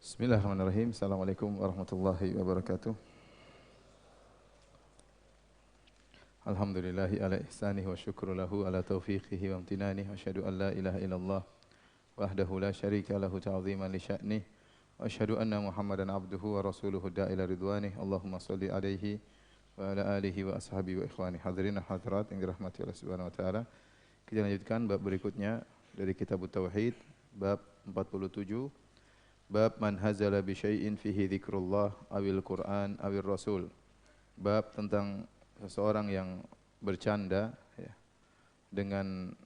Bismillahirrahmanirrahim. Assalamualaikum warahmatullahi wabarakatuh. Alhamdulillahi ala ihsanih wa syukru lahu ala taufiqihi wa amtinanih. Wa asyhadu an la ilaha illallah wahdahu la syarika lahu ta'ziman li sya'nih. Wa asyhadu anna Muhammadan abduhu wa rasuluhu da'ila ridwanih. Allahumma salli alaihi wa ala alihi wa ashabihi wa ikhwani hadirin hadirat yang dirahmati Allah Subhanahu wa taala. Kita lanjutkan bab berikutnya dari kitab Tauhid, bab 47. Bab man hazala bi syai'in fihi dzikrullah awil Qur'an awil Rasul. Bab tentang seseorang yang bercanda ya, dengan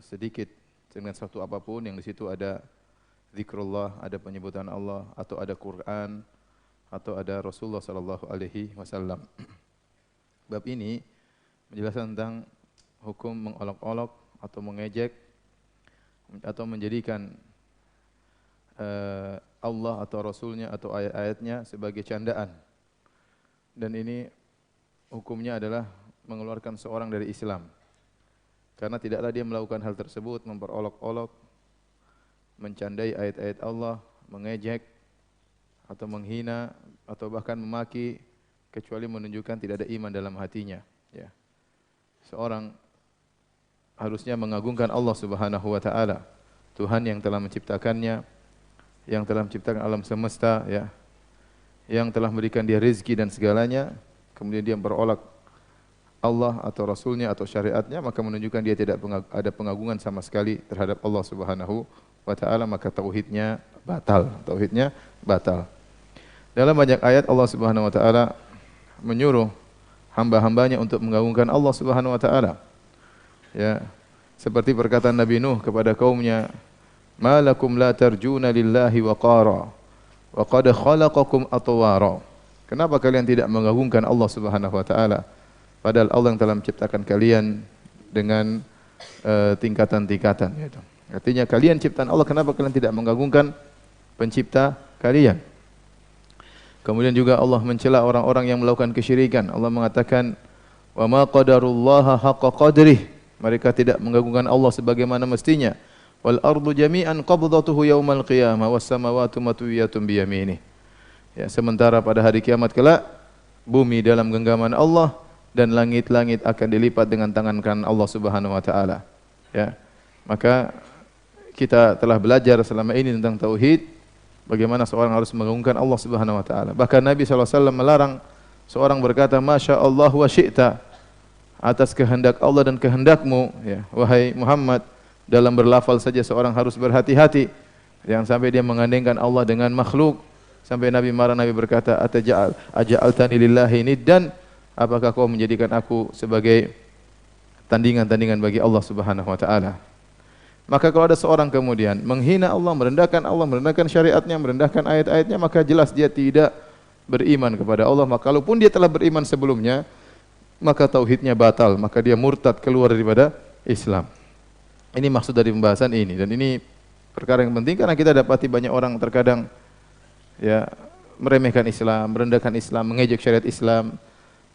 sedikit dengan satu apapun yang di situ ada zikrullah, ada penyebutan Allah atau ada Quran atau ada Rasulullah sallallahu alaihi wasallam. Bab ini menjelaskan tentang hukum mengolok-olok atau mengejek atau menjadikan Allah atau Rasulnya atau ayat-ayatnya sebagai candaan. Dan ini hukumnya adalah mengeluarkan seorang dari Islam. Karena tidaklah dia melakukan hal tersebut, memperolok-olok, mencandai ayat-ayat Allah, mengejek atau menghina atau bahkan memaki, kecuali menunjukkan tidak ada iman dalam hatinya. Ya. Seorang harusnya mengagungkan Allah Subhanahu wa taala, Tuhan yang telah menciptakannya, yang telah menciptakan alam semesta, ya, yang telah memberikan dia rezeki dan segalanya, kemudian dia berolak Allah atau Rasulnya atau syariatnya, maka menunjukkan dia tidak ada pengagungan sama sekali terhadap Allah Subhanahu wa taala, maka tauhidnya batal. Tauhidnya batal. Dalam banyak ayat Allah Subhanahu wa taala menyuruh hamba-hambanya untuk mengagungkan Allah Subhanahu wa taala. Ya, seperti perkataan Nabi Nuh kepada kaumnya, "Ma lakum la tarjuna lillahi waqara wa qad khalaqakum atwara." Kenapa kalian tidak mengagungkan Allah Subhanahu wa taala padahal Allah yang telah menciptakan kalian dengan tingkatan-tingkatan, gitu. Artinya kalian ciptaan Allah, kenapa kalian tidak mengagungkan pencipta kalian? Kemudian juga Allah mencela orang-orang yang melakukan kesyirikan. Allah mengatakan, "Wa ma qadarullaha haqqa qadrih." Mereka tidak mengagungkan Allah sebagaimana mestinya. Wal ardu jami'an qabdatuhu yaumal qiyamah was samawati matwiyatun bi yaminih. Ya, sementara pada hari kiamat kelak bumi dalam genggaman Allah dan langit-langit akan dilipat dengan tangan kanan Allah Subhanahu wa taala. Ya. Maka kita telah belajar selama ini tentang tauhid, bagaimana seorang harus mengagungkan Allah Subhanahu wa taala. Bahkan Nabi sallallahu alaihi wasallam melarang seorang berkata masyaallah wa syi'ta, atas kehendak Allah dan kehendakmu, ya, wahai Muhammad. Dalam berlafal saja seorang harus berhati-hati, jangan sampai dia mengandengkan Allah dengan makhluk. Sampai Nabi marah, Nabi berkata, aja'altani lillahi niddan, apakah kau menjadikan aku sebagai tandingan-tandingan bagi Allah Subhanahu wa taala? Maka kalau ada seorang kemudian menghina Allah, merendahkan syariatnya, merendahkan ayat-ayatnya, maka jelas dia tidak beriman kepada Allah. Maka kalaupun dia telah beriman sebelumnya, maka tauhidnya batal, maka dia murtad, keluar daripada Islam. Ini maksud dari pembahasan ini, dan ini perkara yang penting karena kita dapati banyak orang terkadang ya meremehkan Islam, merendahkan Islam, mengejek syariat Islam,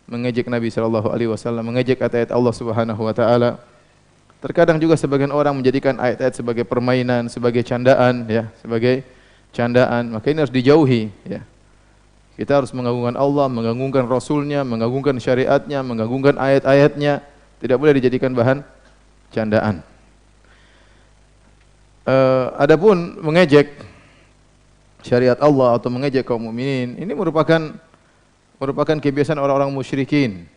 mengejek Nabi sallallahu alaihi wasallam, mengejek ayat-ayat Allah Subhanahu wa taala. Terkadang juga sebagian orang menjadikan ayat-ayat sebagai permainan, sebagai candaan, ya, sebagai candaan. Maka ini harus dijauhi, ya. Kita harus mengagungkan Allah, mengagungkan Rasulnya, mengagungkan syariatnya, mengagungkan ayat-ayatnya. Tidak boleh dijadikan bahan candaan. Adapun mengejek syariat Allah atau mengejek kaum mukminin, ini merupakan kebiasaan orang-orang musyrikin.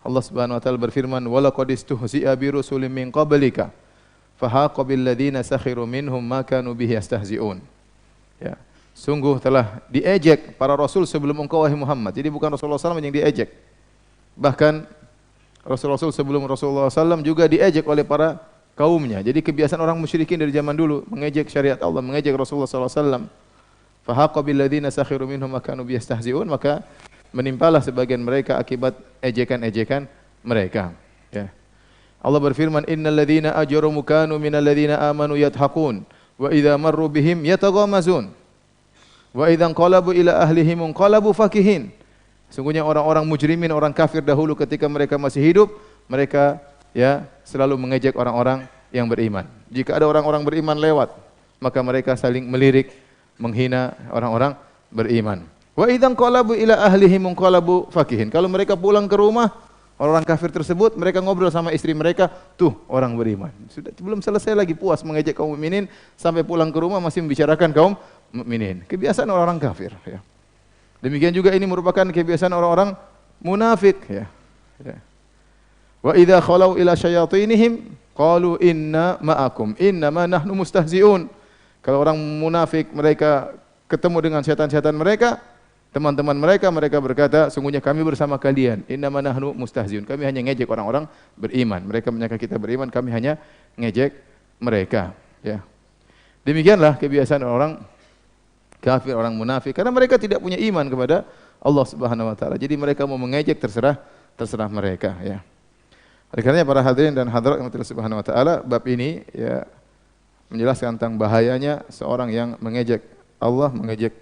Allah Subhanahu wa taala berfirman, "Wa laqad istuhzi'a bi rusulin min qablika, fahaqa bil ladzina sakhiru minhum ma kanu bihi yastahzi'un." Ya, sungguh telah diejek para rasul sebelum engkau wahai Muhammad. Jadi bukan Rasulullah SAW yang diejek. Bahkan rasul-rasul sebelum Rasulullah SAW juga diejek oleh para kaumnya. Jadi kebiasaan orang musyrikin dari zaman dulu mengejek syariat Allah, mengejek Rasulullah sallallahu alaihi wasallam. Fahaqa bil ladzina sakhiru minhum ma kanu biyastahzi'un, maka menimpalah sebagian mereka akibat ejekan-ejekan mereka. Ya. Allah berfirman, "Innal ladzina ajramu kanu minal ladzina amanu yadhaqun wa idza marru bihim yataghamazun wa idza qalabu ila ahlihim qalabu fakihin." Sungguhnya orang-orang mujrimin, orang kafir dahulu ketika mereka masih hidup, mereka ya selalu mengejek orang-orang yang beriman. Jika ada orang-orang beriman lewat, maka mereka saling melirik, menghina orang-orang beriman. Wa idzan qalabu ila ahlihim munqalabu fakihin. Kalau mereka pulang ke rumah, orang kafir tersebut, mereka ngobrol sama istri mereka, tuh orang beriman. Sudah belum selesai lagi puas mengejek kaum mukminin, sampai pulang ke rumah masih membicarakan kaum mukminin. Kebiasaan orang-orang kafir, ya. Demikian juga ini merupakan kebiasaan orang-orang munafik, ya. Ya. Wa idza khalau ila syayatinihim qalu inna ma'akum innama nahnu mustahzi'un. Kalau orang munafik mereka ketemu dengan setan-setan mereka, teman-teman mereka berkata, sungguhnya kami bersama kalian. Innama nahnu mustahzi'un. Kami hanya ngejek orang-orang beriman. Mereka menyangka kita beriman, kami hanya ngejek mereka, ya. Demikianlah kebiasaan orang kafir, orang munafik, karena mereka tidak punya iman kepada Allah Subhanahu wa taala. Jadi mereka mau mengejek terserah mereka, ya. Oleh karenanya para hadirin dan hadirat yang Allah Subhanahu wa taala, bab ini ya menjelaskan tentang bahayanya seorang yang mengejek Allah, mengejek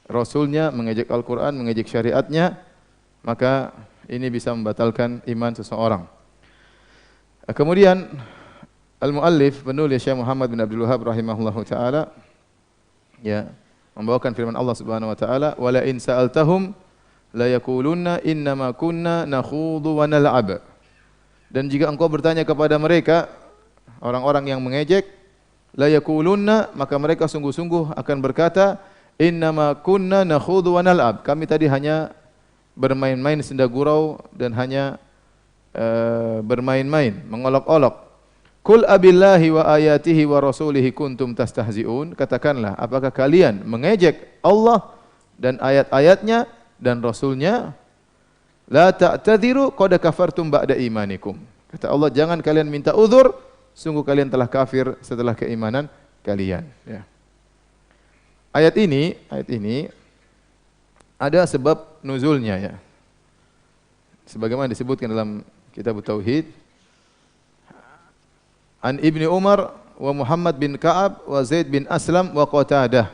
Rasulnya, mengejek Al-Quran, mengejek syariatnya, maka ini bisa membatalkan iman seseorang. Kemudian al-muallif penulis Syekh Muhammad bin Abdul Wahhab rahimahullahu taala ya membawakan firman Allah Subhanahu wa taala, "Wala in sa'altahum la yaqulunna innama kunna nakhudu wa nal'ab." Dan jika engkau bertanya kepada mereka, orang-orang yang mengejek, la yaqulunna, maka mereka sungguh-sungguh akan berkata, innama kunna nakhudu wa nal'ab. Kami tadi hanya bermain-main senda gurau dan hanya bermain-main, mengolok-olok. Qul abillahi wa ayatihi wa rasulihi kuntum tastahzi'un. Katakanlah, apakah kalian mengejek Allah dan ayat-ayatnya dan Rasulnya? La ta'tadiru qad kafartum ba'da imanikum. Kata Allah, jangan kalian minta uzur, sungguh kalian telah kafir setelah keimanan kalian, ya. Ayat ini ada sebab nuzulnya, ya. Sebagaimana disebutkan dalam kitab Tauhid, An Ibni Umar wa Muhammad bin Ka'ab wa Zaid bin Aslam wa Qatadah.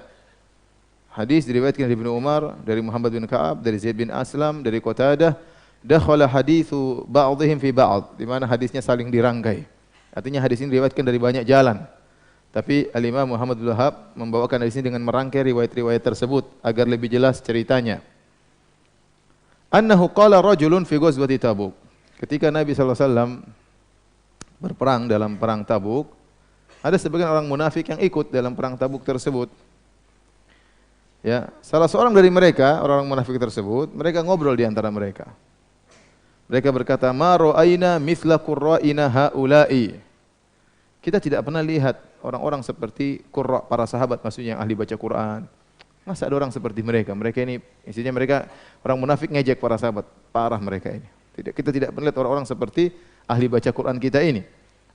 Hadis diriwayatkan dari Ibnu Umar, dari Muhammad bin Ka'ab, dari Zaid bin Aslam, dari Qatadah. Dakhala hadithu ba'dihim fi ba'd, di mana hadisnya saling dirangkai. Artinya hadis ini diriwayatkan dari banyak jalan. Tapi Al-Imam Muhammad bin Wahhab membawakan hadis ini dengan merangkai riwayat-riwayat tersebut agar lebih jelas ceritanya. Annahu qala rajulun fi ghazwati Tabuk. Ketika Nabi sallallahu alaihi wasallam berperang dalam perang Tabuk, ada sebagian orang munafik yang ikut dalam perang Tabuk tersebut. Ya, salah seorang dari mereka, orang munafik tersebut, mereka ngobrol di antara mereka. Mereka berkata, "Ma ra'aina mithla qurra'ina haula'i." Kita tidak pernah lihat orang-orang seperti qurra, para sahabat maksudnya yang ahli baca Quran. Masa ada orang seperti mereka? Mereka ini, isinya mereka orang munafik ngejek para sahabat, parah mereka ini. Kita tidak pernah lihat orang-orang seperti ahli baca Quran kita ini.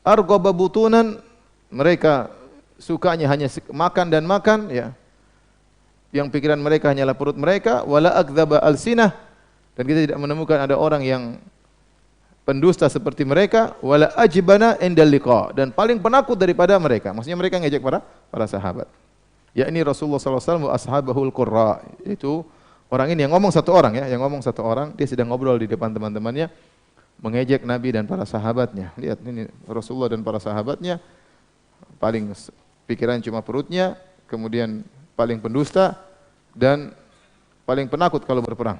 Arghaba butunan, mereka sukanya hanya makan dan makan, ya. Yang pikiran mereka hanyalah perut mereka, wala akdzaba alsinah, dan kita tidak menemukan ada orang yang pendusta seperti mereka, wala ajbana indal liqa, dan paling penakut daripada mereka. Maksudnya mereka ngejek para sahabat. Yakni Rasulullah sallallahu alaihi wasallam wa ashabahul qurra. Itu orang ini yang ngomong satu orang, ya, yang ngomong satu orang, dia sedang ngobrol di depan teman-temannya mengejek Nabi dan para sahabatnya. Lihat ini Rasulullah dan para sahabatnya, paling pikiran cuma perutnya, kemudian paling pendusta dan paling penakut kalau berperang.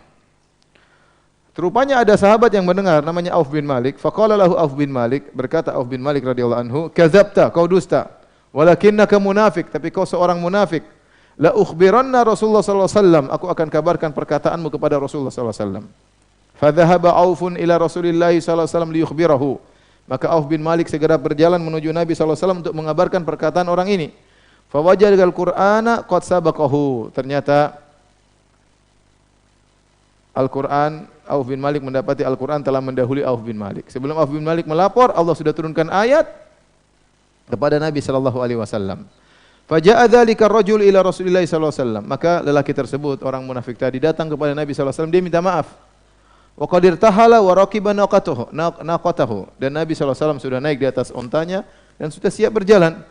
Rupanya ada sahabat yang mendengar namanya Auf bin Malik. Faqala lahu Auf bin Malik, berkata Auf bin Malik radhiyallahu anhu, "Kadzabta, kau dusta. Walakinnaka munafik, tapi kau seorang munafik. La ukhbiranna Rasulullah sallallahu alaihi wasallam, aku akan kabarkan perkataanmu kepada Rasulullah sallallahu alaihi wasallam." Fa dhahaba Aufun ila Rasulillah sallallahu alaihi wasallam liyukhbirahu. Maka Auf bin Malik segera berjalan menuju Nabi sallallahu alaihi wasallam untuk mengabarkan perkataan orang ini. Fa wajadal Qur'ana qad sabaqahu. Ternyata Al-Quran, Auf bin Malik mendapati Al-Quran telah mendahului Auf bin Malik. Sebelum Auf bin Malik melapor, Allah sudah turunkan ayat kepada Nabi sallallahu alaihi wasallam. Faja'a dzalika ar-rajul ila Rasulillah sallallahu alaihi wasallam. Maka lelaki tersebut, orang munafik tadi, datang kepada Nabi sallallahu alaihi wasallam, dia minta maaf. Wa qad irtahala wa raqiba naqatahu. Dan Nabi sallallahu alaihi wasallam sudah naik di atas ontanya dan sudah siap berjalan.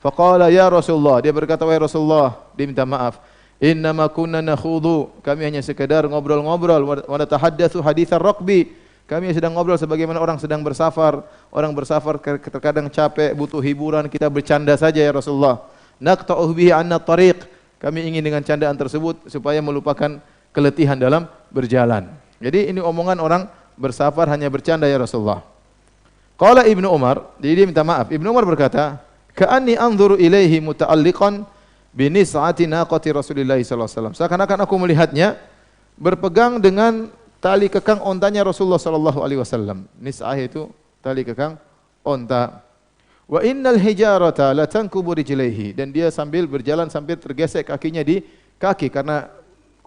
Faqala ya Rasulullah, dia berkata, wahai Rasulullah, dia minta maaf. Innama kunna nakhudu, kami hanya sekedar ngobrol-ngobrol, wa natahaddatsu haditsar raqbi, kami sedang ngobrol sebagaimana orang sedang bersafar. Orang bersafar terkadang capek, butuh hiburan, kita bercanda saja ya Rasulullah. naqta'u bihi 'anna tariq. Kami ingin dengan candaan tersebut supaya melupakan keletihan dalam berjalan. Jadi ini omongan orang bersafar hanya bercanda ya Rasulullah. Qala Ibnu Umar, jadi dia minta maaf. Ibnu Umar berkata, "Ka'anni anzuru ilaihi muta'alliqan bi nis'ati naqati Rasulillah sallallahu alaihi wasallam." Seakan-akan aku melihatnya berpegang dengan tali kekang ontanya Rasulullah sallallahu alaihi wasallam. Nis'ah itu tali kekang onta. Wa innal hijarata la tankubu rijlaihi, dan dia sambil berjalan sambil tergesek kakinya di kaki karena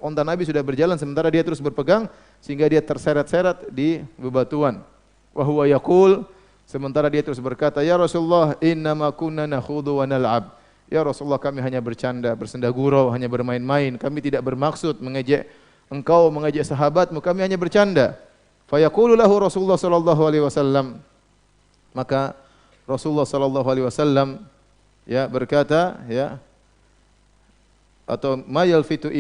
onta Nabi sudah berjalan sementara dia terus berpegang sehingga dia terseret-seret di bebatuan. Wa huwa yaqul, sementara dia terus berkata, "Ya Rasulullah, innama kunna nakhudu wa nal'ab." Ya Rasulullah, kami hanya bercanda, bersenda gurau, hanya bermain-main. Kami tidak bermaksud mengejek engkau, mengejek sahabatmu, kami hanya bercanda. Fa yaqulu lahu Rasulullah sallallahu alaihi wasallam. Maka Rasulullah sallallahu alaihi wasallam ya berkata ya, atau ma yaltafitu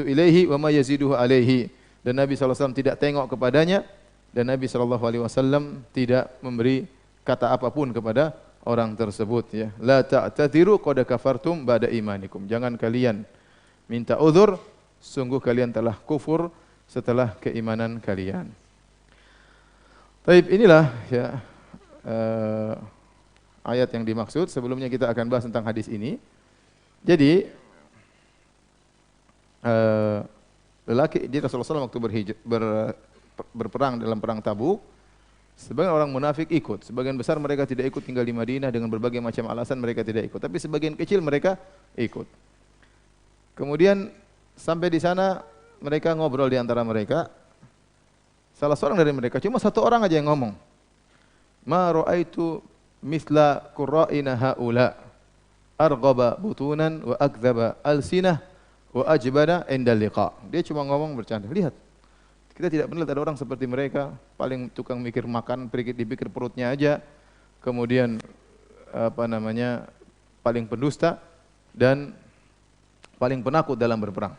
ilaihi wa ma yaziduhu alaihi, dan Nabi sallallahu alaihi wasallam tidak tengok kepadanya dan Nabi sallallahu alaihi wasallam tidak memberi kata apapun kepada orang tersebut ya. La ta'tadiru qad kafartum ba'da imanikum. Jangan kalian minta uzur, sungguh kalian telah kufur setelah keimanan kalian. Baik, inilah ya ayat yang dimaksud. Sebelumnya kita akan bahas tentang hadis ini. Jadi lelaki di Rasulullah SAW waktu berperang dalam perang Tabuk, sebagian orang munafik ikut, sebagian besar mereka tidak ikut, tinggal di Madinah dengan berbagai macam alasan mereka tidak ikut, tapi sebagian kecil mereka ikut. Kemudian sampai di sana mereka ngobrol di antara mereka. Salah seorang dari mereka, cuma satu orang aja yang ngomong, "Ma ra'aitu mithla qurra'ina haula arghaba butunan wa akdzaba alsinah wa ajbada indal liqa." Dia cuma ngomong bercanda. Lihat, kita tidak pernah lihat ada orang seperti mereka, paling tukang mikir makan, dipikir perutnya aja, kemudian paling pendusta dan paling penakut dalam berperang.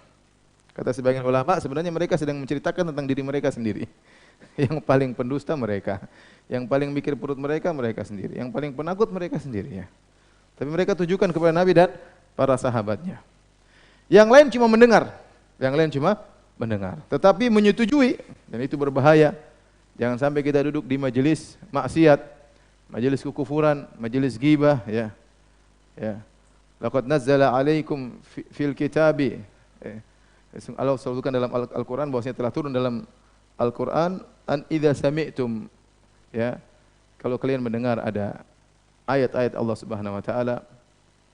Kata sebagian ulama, sebenarnya mereka sedang menceritakan tentang diri mereka sendiri. Yang paling pendusta mereka, yang paling mikir perut mereka sendiri, yang paling penakut mereka sendiri ya. Tapi mereka tujukan kepada Nabi dan para sahabatnya. Yang lain cuma mendengar, tetapi menyetujui, dan itu berbahaya. Jangan sampai kita duduk di majelis maksiat, majelis kekufuran, majelis ghibah ya. Ya. Laqad nazzala 'alaikum fil kitabi. Allah sebutkan dalam Al-Qur'an bahwasanya telah turun dalam Al-Qur'an an idza sami'tum ya, kalau kalian mendengar ada ayat-ayat Allah Subhanahu wa taala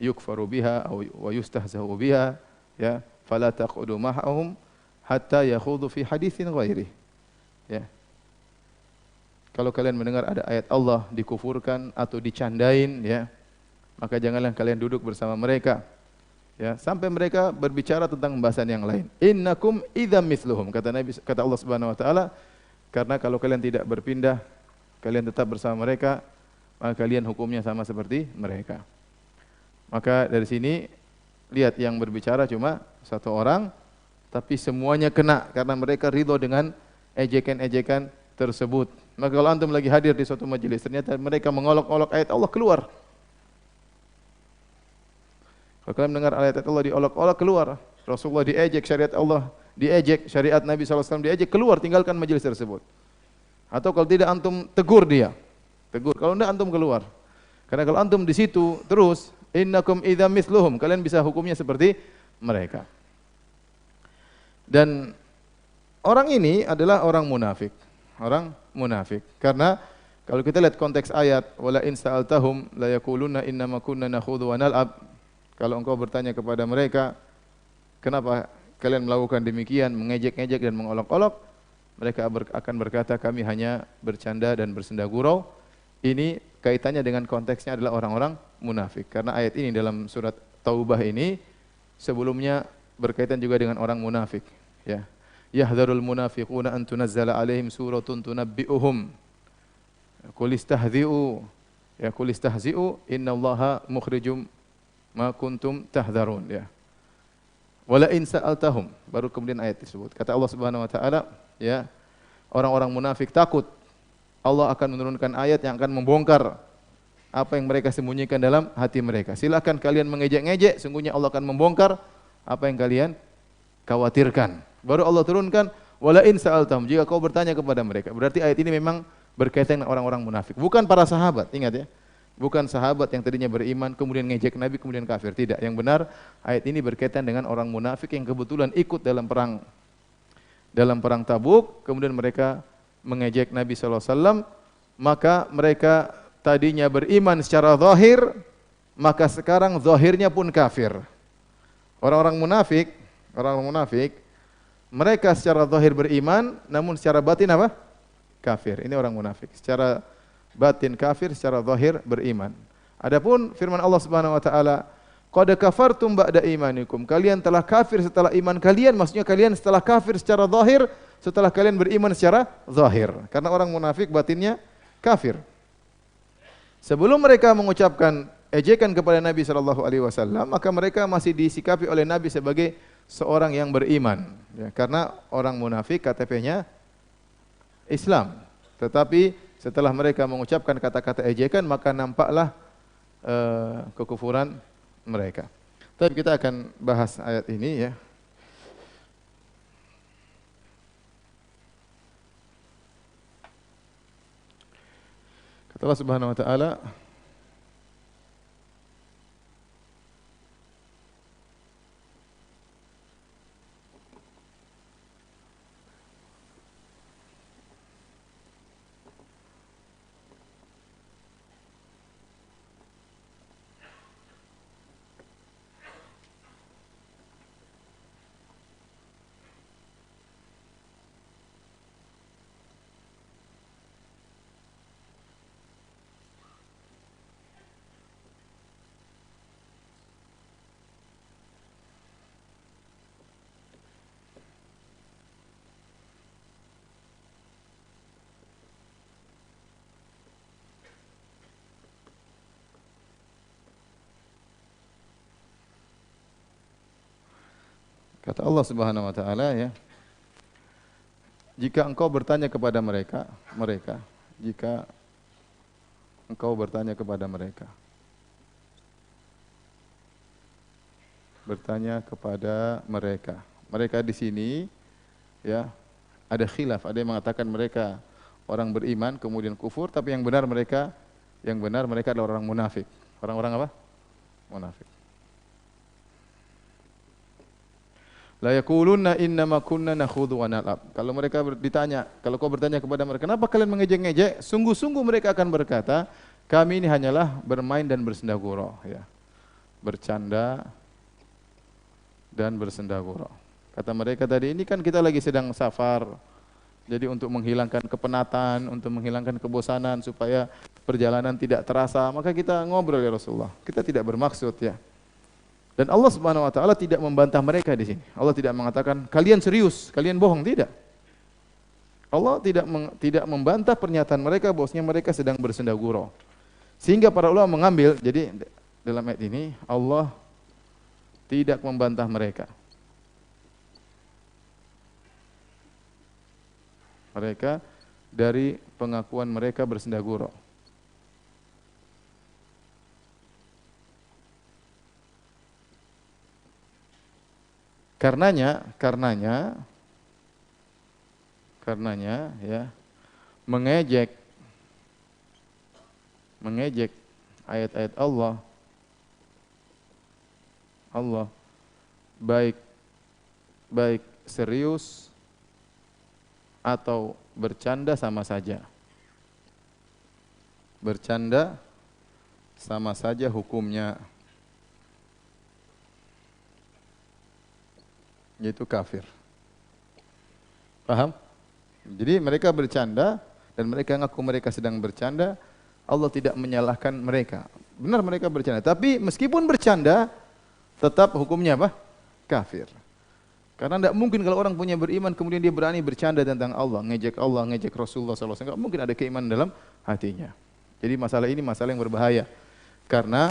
yukfaru biha wa yustahza'u biha ya, fala taqudu ma'ahum hatta yakhudu fi haditsin ghairi ya. Kalau kalian mendengar ada ayat Allah dikufurkan atau dicandain ya, maka janganlah kalian duduk bersama mereka ya, sampai mereka berbicara tentang pembahasan yang lain. Innakum idzam mithluhum, kata Allah Subhanahu wa taala, karena kalau kalian tidak berpindah, kalian tetap bersama mereka, maka kalian hukumnya sama seperti mereka. Maka dari sini lihat, yang berbicara cuma satu orang, tapi semuanya kena karena mereka ridho dengan ejekan-ejekan tersebut. Maka kalau antum lagi hadir di suatu majelis, ternyata mereka mengolok-olok ayat Allah, keluar. Kalau kalian mendengar ayat Allah diolok-olok, keluar. Rasulullah diejek, syariat Allah diejek, syariat Nabi SAW diejek, keluar, tinggalkan majelis tersebut. Atau kalau tidak, antum tegur dia. Tegur, kalau tidak antum keluar. Karena kalau antum di situ terus, innakum idzam mithluhum, kalian bisa hukumnya seperti mereka. Dan orang ini adalah orang munafik. Orang munafik. Karena kalau kita lihat konteks ayat, wala in sa'altahum la yaquluna innama kunna nakhudhu wa nal'ab. Kalau engkau bertanya kepada mereka, kenapa kalian melakukan demikian, mengejek-ngejek dan mengolok-olok, mereka akan berkata, kami hanya bercanda dan bersenda gurau. Ini kaitannya dengan konteksnya adalah orang-orang munafik. Karena ayat ini dalam surat Taubah ini sebelumnya berkaitan juga dengan orang munafik. Ya, yahdharul munafiquna an tunazzala alaihim suratun tunabbi'uhum qul istahzi'u ya qul istahzi'u innallaha mukhrijum ma kuntum tahdharun ya. Wala in sa'altahum, baru kemudian ayat tersebut. Kata Allah Subhanahu wa taala, ya, orang-orang munafik takut Allah akan menurunkan ayat yang akan membongkar apa yang mereka sembunyikan dalam hati mereka. Silakan kalian mengejek-ngejek, sungguhnya Allah akan membongkar apa yang kalian khawatirkan. Baru Allah turunkan wala in sa'altahum, jika kau bertanya kepada mereka. Berarti ayat ini memang berkaitan dengan orang-orang munafik, bukan para sahabat. Ingat ya. Bukan sahabat yang tadinya beriman kemudian ngejek Nabi kemudian kafir. Tidak. Yang benar ayat ini berkaitan dengan orang munafik yang kebetulan ikut dalam perang Tabuk, kemudian mereka mengejek Nabi sallallahu alaihi wasallam, maka mereka tadinya beriman secara zahir, maka sekarang zahirnya pun kafir. Orang-orang munafik, mereka secara zahir beriman, namun secara batin apa? Kafir. Ini orang munafik. Secara batin kafir, secara zahir beriman. Adapun firman Allah Subhanahu wa taala, qad kafartum ba'da imanikum. Kalian telah kafir setelah iman kalian, maksudnya kalian setelah kafir secara zahir, setelah kalian beriman secara zahir. Karena orang munafik batinnya kafir. Sebelum mereka mengucapkan ejekan kepada Nabi sallallahu alaihi wasallam, maka mereka masih disikapi oleh Nabi sebagai seorang yang beriman. Ya, karena orang munafik KTP-nya Islam. Tetapi setelah mereka mengucapkan kata-kata ejekan, maka nampaklah kekufuran mereka. Tapi kita akan bahas ayat ini ya. Kata Allah Subhanahu wa taala, kata Allah Subhanahu wa taala ya, jika engkau bertanya kepada mereka, jika engkau bertanya kepada mereka, mereka di sini ya ada khilaf, ada yang mengatakan mereka orang beriman kemudian kufur, tapi yang benar mereka adalah orang munafik. Orang-orang apa? Munafik. La yaquluna innama kunna nakhudhu wa nal'ab. Kalau mereka ditanya, kalau kau bertanya kepada mereka, kenapa kalian mengejek-ngejek? Sungguh-sungguh mereka akan berkata, kami ini hanyalah bermain dan bersenda gurau, ya. Bercanda dan bersenda gurau. Kata mereka tadi, ini kan kita lagi sedang safar. Jadi untuk menghilangkan kepenatan, untuk menghilangkan kebosanan supaya perjalanan tidak terasa, maka kita ngobrol ya Rasulullah. Kita tidak bermaksud ya. Dan Allah Subhanahu wa taala tidak membantah mereka di sini. Allah tidak mengatakan kalian serius, kalian bohong, tidak. Allah tidak membantah pernyataan mereka bahwasanya mereka sedang bersenda gurau. Sehingga para ulama mengambil, jadi dalam ayat ini Allah tidak membantah mereka. Mereka dari pengakuan mereka bersenda gurau. Karenanya ya, mengejek ayat-ayat Allah baik serius atau bercanda sama saja. Bercanda sama saja hukumnya, yaitu kafir. Paham? Jadi mereka bercanda dan mereka ngaku mereka sedang bercanda, Allah tidak menyalahkan mereka. Benar mereka bercanda, tapi meskipun bercanda tetap hukumnya apa? Kafir. Karena tidak mungkin kalau orang punya beriman kemudian dia berani bercanda tentang Allah, ngejek Rasulullah SAW. Tidak mungkin ada keimanan dalam hatinya. Jadi masalah ini masalah yang berbahaya. Karena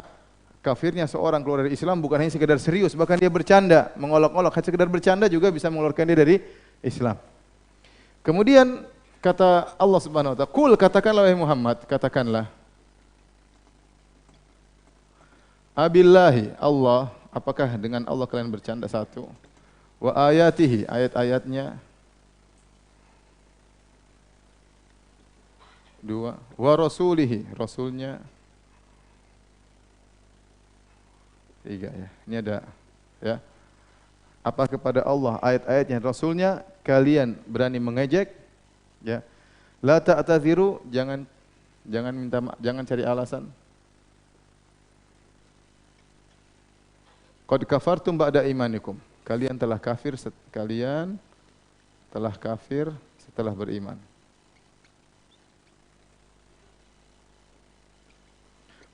kafirnya seorang keluar dari Islam bukan hanya sekedar serius, bahkan dia bercanda, mengolok-olok. Sekedar bercanda juga bisa mengeluarkan dia dari Islam. Kemudian kata Allah Subhanahu wa taala, "Qul," katakanlah wahai Muhammad, katakanlah. Abillahi, Allah, apakah dengan Allah kalian bercanda? Satu. Wa ayatihi, ayat-ayatnya. Dua. Wa rasulihi, rasulnya. Tiga ya. Ini ada ya. Apa kepada Allah, ayat-ayatnya, rasulnya kalian berani mengejek? Ya. La ta'tadziru, jangan minta jangan cari alasan. Qad kafartum ba'da imanikum. Kalian telah kafir setelah beriman.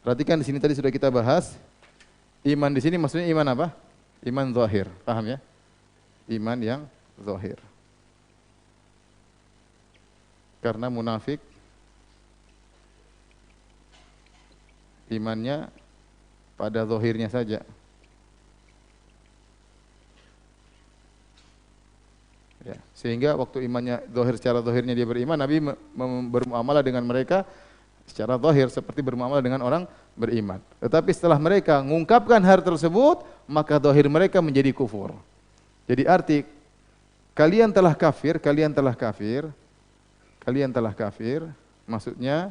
Perhatikan di sini tadi sudah kita bahas. Iman di sini maksudnya iman apa? Iman zahir. Paham ya? Iman yang zahir. Karena munafik imannya pada zahirnya saja. Ya, sehingga waktu imannya zahir, secara zahirnya dia beriman, Nabi bermuamalah dengan mereka secara zahir seperti bermuamalah dengan orang beriman. Tetapi setelah mereka mengungkapkan hal tersebut, maka zahir mereka menjadi kufur. Jadi arti kalian telah kafir, maksudnya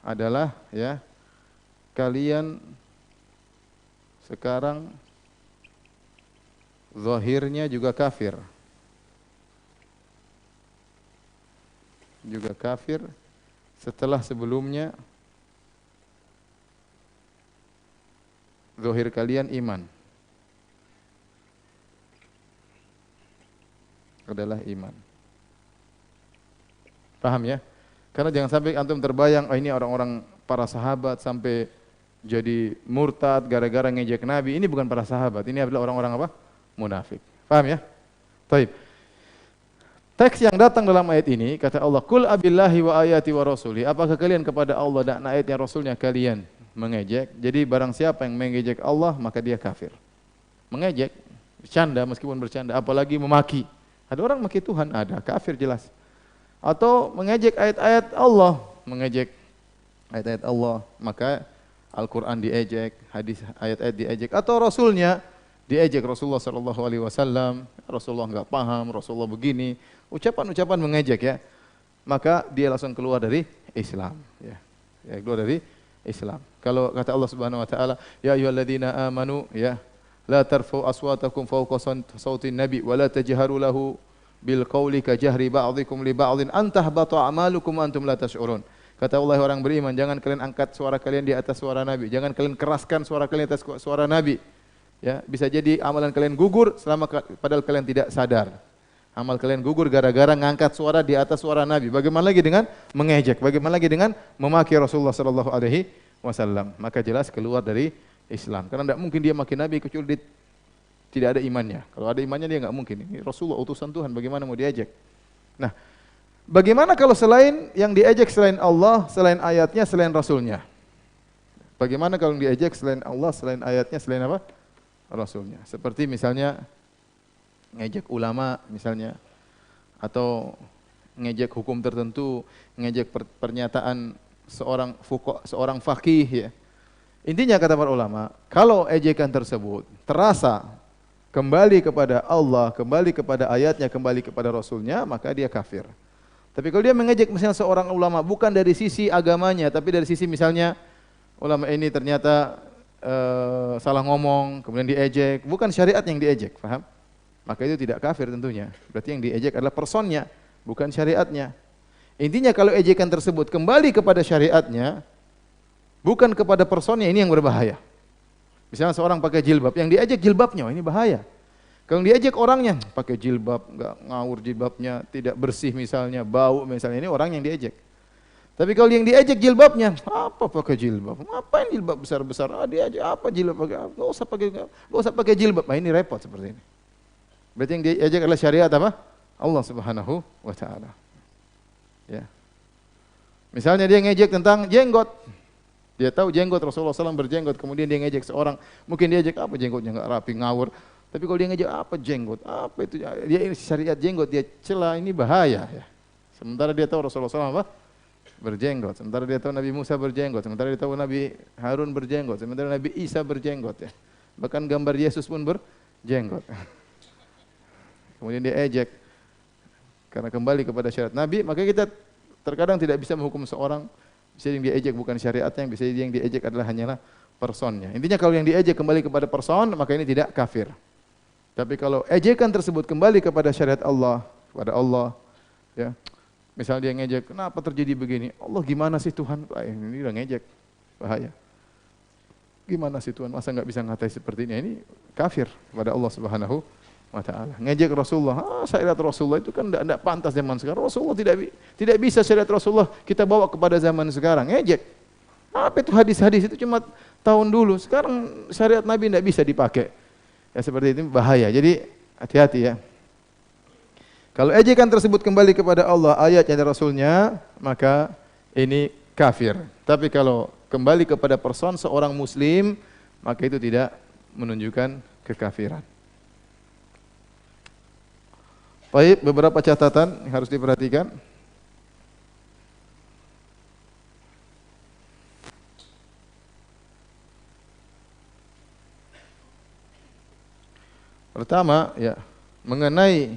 adalah ya kalian sekarang zahirnya juga kafir. Juga kafir setelah sebelumnya zahir kalian iman. Adalah iman. Paham ya? Karena jangan sampai antum terbayang, oh ini orang-orang para sahabat sampai jadi murtad gara-gara ngejek Nabi. Ini bukan para sahabat, ini adalah orang-orang apa? Munafik. Paham ya? Baik. Teks yang datang dalam ayat ini kata Allah, "Qul abillahi wa ayati wa rasuli." Apakah kalian kepada Allah dan ayatnya Rasulnya kalian mengejek? Jadi barang siapa yang mengejek Allah maka dia kafir. Mengejek, bercanda meskipun bercanda, apalagi memaki. Ada orang maki Tuhan, ada kafir jelas. Atau mengejek ayat-ayat Allah, mengejek ayat-ayat Allah, maka Al-Qur'an diejek, hadis ayat-ayat diejek, atau Rasulnya diejek, Rasulullah sallallahu alaihi wasallam, Rasulullah enggak paham, Rasulullah begini, ucapan-ucapan mengejek ya. Maka dia langsung keluar dari Islam ya. Ya, keluar dari Islam. Kalau kata Allah Subhanahu wa taala, ya ayyuhalladzina amanu ya, la tarfa'u aswatakum fawqa sautin nabi wa la tajharu lahu bil qawli ka jahri ba'dikum li ba'din an tahbata a'malukum wa antum la tash'urun. Kata Allah orang beriman, jangan kalian angkat suara kalian di atas suara Nabi, jangan kalian keraskan suara kalian di atas suara Nabi. Ya, bisa jadi amalan kalian gugur padahal kalian tidak sadar. Amal kalian gugur gara-gara ngangkat suara di atas suara Nabi. Bagaimana lagi dengan mengejek? Bagaimana lagi dengan memaki Rasulullah sallallahu alaihi wasallam? Maka jelas keluar dari Islam. Karena tidak mungkin dia maki Nabi kecuali tidak ada imannya. Kalau ada imannya dia enggak mungkin. Ini Rasulullah utusan Tuhan, bagaimana mau diejek? Nah, bagaimana kalau selain yang diejek selain Allah, selain ayatnya, selain Rasulnya? Bagaimana kalau diejek selain Allah, selain ayatnya, selain apa? Rasulnya. Seperti misalnya ngejek ulama misalnya, atau ngejek hukum tertentu, ngejek pernyataan seorang faqih ya. Intinya kata para ulama, kalau ejekan tersebut terasa kembali kepada Allah, kembali kepada ayatnya, kembali kepada Rasulnya, maka dia kafir. Tapi kalau dia mengejek misalnya seorang ulama bukan dari sisi agamanya, tapi dari sisi misalnya ulama ini ternyata salah ngomong, kemudian diejek, bukan syariat yang diejek, paham? Maka itu tidak kafir tentunya. Berarti yang diejek adalah personnya, bukan syariatnya. Intinya kalau ejekan tersebut kembali kepada syariatnya, bukan kepada personnya, ini yang berbahaya. Misalnya seorang pakai jilbab, yang diejek jilbabnya, ini bahaya. Kalau diejek orangnya, pakai jilbab, enggak ngawur jilbabnya, tidak bersih misalnya, bau misalnya, ini orang yang diejek. Tapi kalau yang diejek jilbabnya, apa pakai jilbab? Ngapain jilbab besar-besar? Dia aja apa jilbab pakai? Enggak usah pakai jilbab. Nah, ini repot seperti ini. Berarti yang diejek adalah syariat apa? Allah Subhanahu wa taala. Ya. Misalnya dia ngejek tentang jenggot. Dia tahu jenggot Rasulullah SAW berjenggot, kemudian dia ngejek seorang, mungkin dia ngejek apa jenggotnya enggak rapi, ngawur. Tapi kalau dia ngejek apa jenggot? Apa itu? Dia syariat jenggot dia cela, ini bahaya ya. Sementara dia tahu Rasulullah SAW apa? berjenggot. Sementara dia tahu Nabi Musa berjenggot. Sementara dia tahu Nabi Harun berjenggot. Sementara Nabi Isa berjenggot ya. Bahkan gambar Yesus pun berjenggot. Kemudian dia ejek. Karena kembali kepada syariat Nabi, maka kita terkadang tidak bisa menghukum seorang. Bisa yang diejek bukan syariatnya, bisa yang diejek adalah hanyalah personnya. Intinya kalau yang diejek kembali kepada person, maka ini tidak kafir. Tapi kalau ejekan tersebut kembali kepada syariat Allah, kepada Allah, ya. Misal dia ngejek, kenapa terjadi begini? Allah gimana sih Tuhan? Ini udah ngejek, bahaya. Gimana sih Tuhan? Masa nggak bisa ngatai seperti ini? Ini kafir kepada Allah Subhanahu wa Ta'ala. Ngejek Rasulullah, syariat Rasulullah itu kan tidak pantas zaman sekarang. Rasulullah tidak bisa syariat Rasulullah kita bawa kepada zaman sekarang. Ngejek. Apa itu hadis-hadis itu cuma tahun dulu. Sekarang syariat Nabi tidak bisa dipakai. Ya seperti itu bahaya. Jadi hati-hati ya. Kalau ejekan tersebut kembali kepada Allah, ayatnya dan Rasulnya, maka ini kafir. Tapi kalau kembali kepada person seorang muslim, maka itu tidak menunjukkan kekafiran. Baik, beberapa catatan yang harus diperhatikan. Pertama, ya, mengenai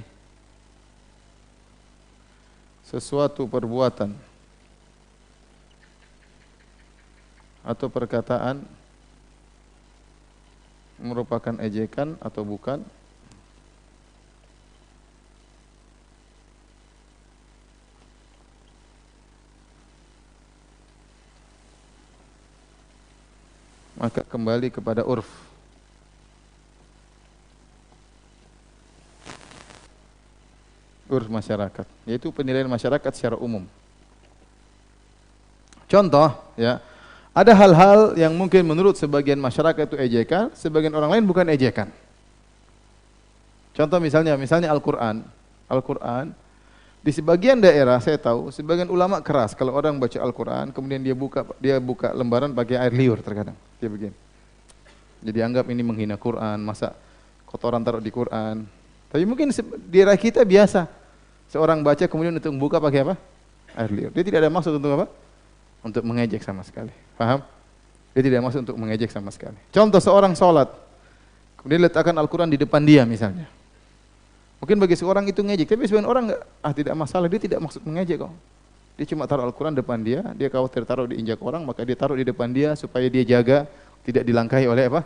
sesuatu perbuatan atau perkataan merupakan ejekan atau bukan, maka kembali kepada urf. Urf masyarakat, yaitu penilaian masyarakat secara umum. Contoh, ya, ada hal-hal yang mungkin menurut sebagian masyarakat itu ejekan, sebagian orang lain bukan ejekan. Contoh misalnya Al-Quran. Al-Quran, di sebagian daerah saya tahu, sebagian ulama keras kalau orang baca Al-Quran, kemudian dia buka lembaran pakai air liur terkadang. Dia begini. Jadi anggap ini menghina Quran, masa kotoran taruh di Quran. Tapi mungkin di daerah kita biasa. Seorang baca kemudian untuk membuka pakai apa? Air liur. Dia tidak ada maksud untuk apa? Untuk mengejek sama sekali. Paham? Dia tidak ada maksud untuk mengejek sama sekali. Contoh seorang sholat, kemudian letakkan Al-Quran di depan dia misalnya. Mungkin bagi seorang itu ngejek, tapi sebagian orang tidak masalah, dia tidak maksud mengejek kok. Dia cuma taruh Al-Quran depan dia khawatir taruh diinjak orang, maka dia taruh di depan dia supaya dia jaga tidak dilangkahi oleh apa?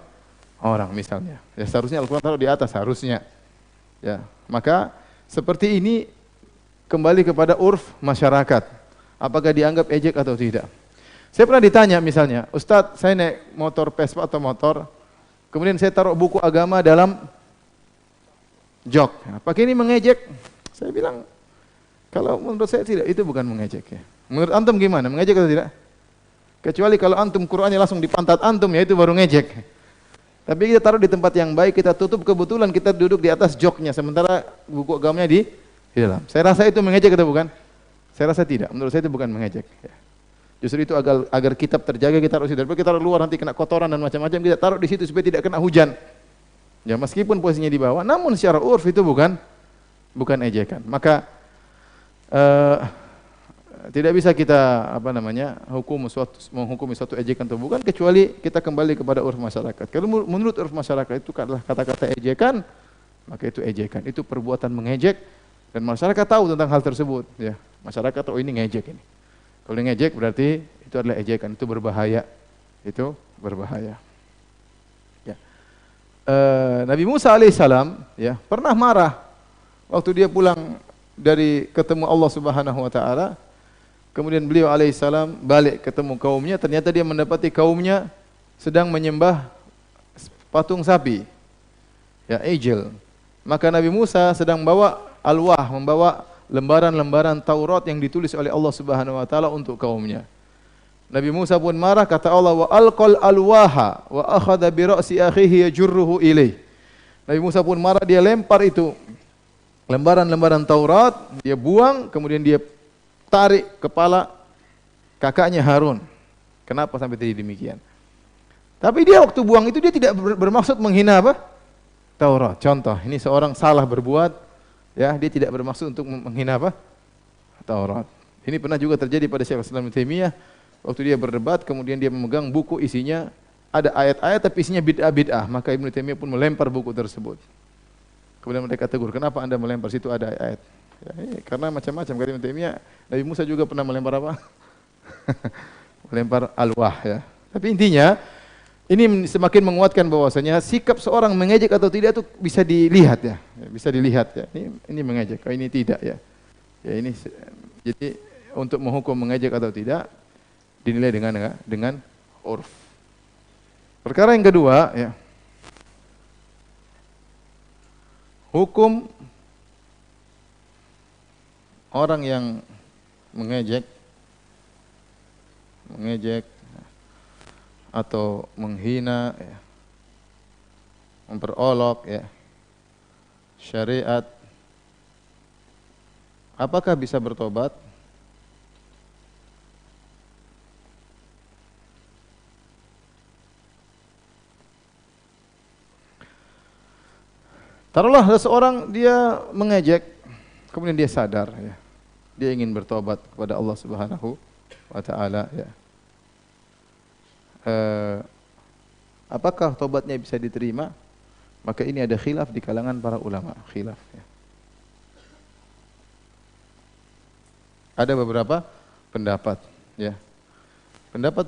Orang misalnya. Ya seharusnya Al-Quran taruh di atas, harusnya. Ya, maka seperti ini kembali kepada urf masyarakat. Apakah dianggap ejek atau tidak? Saya pernah ditanya misalnya, Ustadz saya naik motor Vespa atau motor, kemudian saya taruh buku agama dalam jok. Apakah ini mengejek? Saya bilang, kalau menurut saya tidak, itu bukan mengejek ya. Menurut antum gimana? Mengejek atau tidak? Kecuali kalau antum Qur'annya langsung di pantat antum, ya itu baru ngejek. Tapi kita taruh di tempat yang baik, kita tutup, kebetulan kita duduk di atas joknya, sementara buku agamanya di dalam. Saya rasa itu mengejek atau bukan? Saya rasa tidak. Menurut saya itu bukan mengejek. Ya. Justru itu agar kitab terjaga kita taruh di situ. Daripada kita taruh luar nanti kena kotoran dan macam-macam, kita taruh di situ supaya tidak kena hujan. Ya meskipun posisinya di bawah, namun secara urf itu bukan ejekan. Maka tidak bisa kita menghukumi suatu ejekan atau bukan, kecuali kita kembali kepada urf masyarakat. Kalau menurut urf masyarakat itu adalah kata-kata ejekan, maka itu ejekan, itu perbuatan mengejek, dan masyarakat tahu tentang hal tersebut. Ya, masyarakat tahu ini ngejek ini. Kalau ngejek berarti itu adalah ejekan, itu berbahaya, Ya. Nabi Musa alaihissalam ya pernah marah waktu dia pulang dari ketemu Allah Subhanahu wa Ta'ala. Kemudian beliau alaihissalam balik ketemu kaumnya, ternyata dia mendapati kaumnya sedang menyembah patung sapi, ya ijil. Maka Nabi Musa sedang membawa lembaran-lembaran Taurat yang ditulis oleh Allah Subhanahu wa Ta'ala untuk kaumnya. Nabi Musa pun marah, kata Allah, wa alqal alwaha wa akhadha bi ra'si akhihi yajurruhu ilaih. Nabi Musa pun marah, dia lempar itu lembaran-lembaran Taurat, dia buang, kemudian dia tarik kepala kakaknya Harun. Kenapa sampai terjadi demikian? Tapi dia waktu buang itu dia tidak bermaksud menghina apa? Taurat. Contoh, ini seorang salah berbuat, ya, dia tidak bermaksud untuk menghina apa? Taurat. Ini pernah juga terjadi pada Syekhul Islam Ibnu Taimiyah waktu dia berdebat, kemudian dia memegang buku isinya ada ayat-ayat tapi isinya bid'ah-bid'ah, maka Ibnu Taimiyah pun melempar buku tersebut. Kemudian mereka tegur, kenapa anda melempar, situ ada ayat. Ya, karena macam-macam. Kata Ibnu Taimiyah, Nabi Musa juga pernah melempar apa? Melempar alwah ya. Tapi intinya ini semakin menguatkan bahwasanya sikap seorang mengejek atau tidak itu bisa dilihat ya, bisa dilihat ya. Ini mengejek, ini tidak ya. Ya ini jadi untuk menghukum mengejek atau tidak dinilai dengan urf. Perkara yang kedua ya. Hukum orang yang mengejek atau menghina ya, memperolok ya, syariat, apakah bisa bertobat? Taruhlah seseorang dia mengejek, kemudian dia sadar ya, dia ingin bertobat kepada Allah Subhanahu wa taala ya. Apakah tobatnya bisa diterima? Maka ini ada khilaf di kalangan para ulama, khilaf ya. Ada beberapa pendapat ya. Pendapat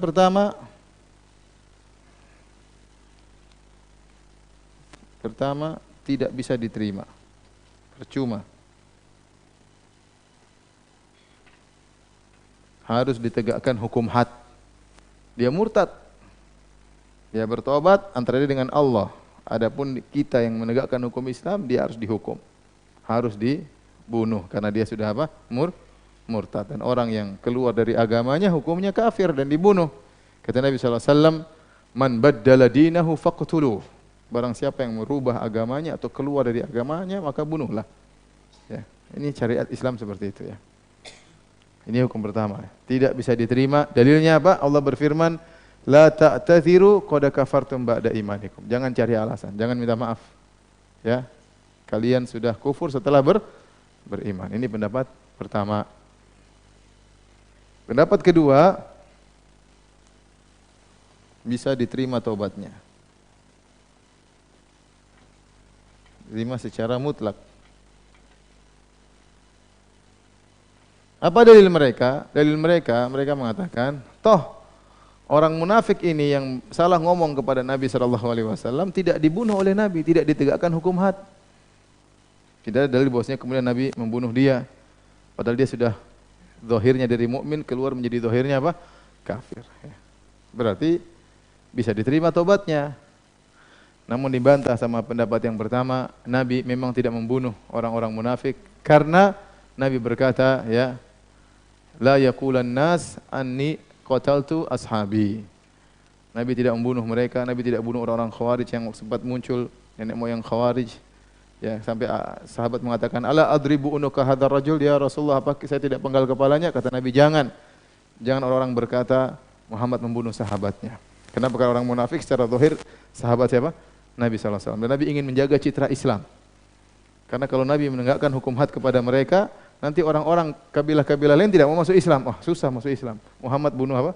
pertama tidak bisa diterima. Percuma. Harus ditegakkan hukum had. Dia murtad. Dia bertobat antara dia dengan Allah. Adapun kita yang menegakkan hukum Islam, dia harus dihukum. Harus dibunuh karena dia sudah apa? Murtad. Dan orang yang keluar dari agamanya hukumnya kafir dan dibunuh. Kata Nabi sallallahu alaihi wasallam, "Man baddala dinahu faqtuluh." Barang siapa yang merubah agamanya atau keluar dari agamanya, maka bunuhlah. Ya, ini syariat Islam seperti itu ya. Ini hukum pertama. Tidak bisa diterima. Dalilnya apa? Allah berfirman, "La ta'tadziru qad kafartum ba'da imanikum." Jangan cari alasan, jangan minta maaf. Ya. Kalian sudah kufur setelah beriman. Ini pendapat pertama. Pendapat kedua, bisa diterima taubatnya. Diterima secara mutlak. Apa dalil mereka? Dalil mereka mengatakan, toh orang munafik ini yang salah ngomong kepada Nabi SAW tidak dibunuh oleh Nabi, tidak ditegakkan hukum had. Tidak ada dalil bahwasanya kemudian Nabi membunuh dia. Padahal dia sudah zahirnya dari mukmin keluar menjadi zahirnya apa? Kafir. Berarti bisa diterima taubatnya. Namun dibantah sama pendapat yang pertama, Nabi memang tidak membunuh orang-orang munafik karena Nabi berkata, ya, la yaqulan nas anni qataltu ashabi. Nabi tidak membunuh mereka, Nabi tidak bunuh orang-orang Khawarij yang sempat muncul, nenek moyang Khawarij. Ya, sampai sahabat mengatakan, "Ala adribu unuka hadzal rajul ya Rasulullah, apa saya tidak penggal kepalanya?" Kata Nabi, "Jangan. Jangan orang-orang berkata Muhammad membunuh sahabatnya." Kenapa? Karena orang munafik secara zahir sahabat siapa? Nabi SAW. Dan Nabi ingin menjaga citra Islam. Karena kalau Nabi menegakkan hukum had kepada mereka, nanti orang-orang kabilah-kabilah lain tidak mau masuk Islam. Oh, susah masuk Islam. Muhammad bunuh apa?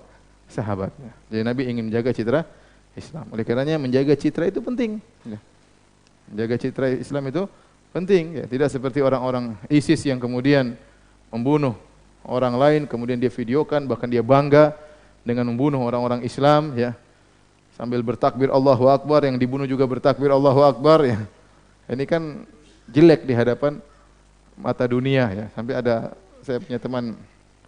Sahabatnya. Jadi Nabi ingin menjaga citra Islam. Oleh karenanya menjaga citra itu penting. Ya. Menjaga citra Islam itu penting. Ya. Tidak seperti orang-orang ISIS yang kemudian membunuh orang lain, kemudian dia videokan, bahkan dia bangga dengan membunuh orang-orang Islam. Ya. Sambil bertakbir Allahu Akbar, yang dibunuh juga bertakbir Allahu Akbar ya. Ini kan jelek di hadapan mata dunia ya. Sampai ada saya punya teman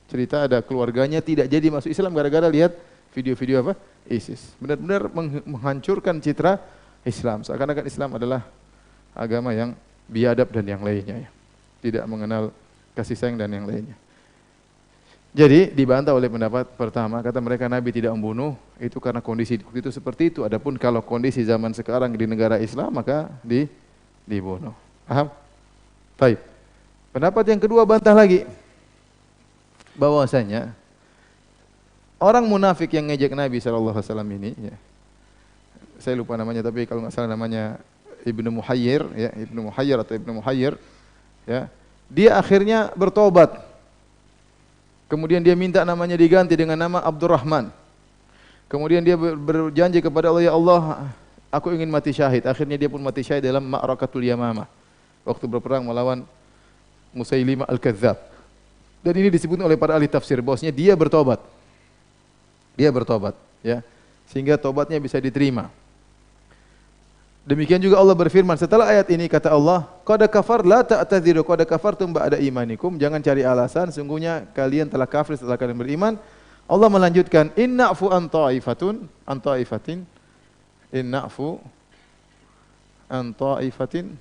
cerita ada keluarganya tidak jadi masuk Islam gara-gara lihat video-video apa? ISIS. Benar-benar menghancurkan citra Islam. Seakan-akan Islam adalah agama yang biadab dan yang lainnya ya. Tidak mengenal kasih sayang dan yang lainnya. Jadi dibantah oleh pendapat pertama, kata mereka Nabi tidak membunuh, itu karena kondisi waktu itu seperti itu. Adapun kalau kondisi zaman sekarang di negara Islam maka dibunuh. Paham? Baik. Pendapat yang kedua bantah lagi. Bahwasanya orang munafik yang ngejek Nabi SAW ini, ya, saya lupa namanya tapi kalau nggak salah namanya Ibnu Muhayyir, ya, Ibnu Muhayyir atau Ibnu Muhayyir, ya, dia akhirnya bertobat. Kemudian dia minta namanya diganti dengan nama Abdurrahman. Kemudian dia berjanji kepada Allah, ya Allah, aku ingin mati syahid. Akhirnya dia pun mati syahid dalam Ma'rakatul Yamamah, waktu berperang melawan Musailimah Al-Kadzdzab. Dan ini disebut oleh para ahli tafsir bahwasanya dia bertobat. Dia bertobat, ya. Sehingga tobatnya bisa diterima. Demikian juga Allah berfirman setelah ayat ini, kata Allah, qad kafar la ta'tadziru qad kafartum ba'da imanikum. Jangan cari alasan, sungguhnya kalian telah kafir setelah kalian beriman. Allah melanjutkan, inna'fu an ta'ifatin inna'fu an ta'ifatin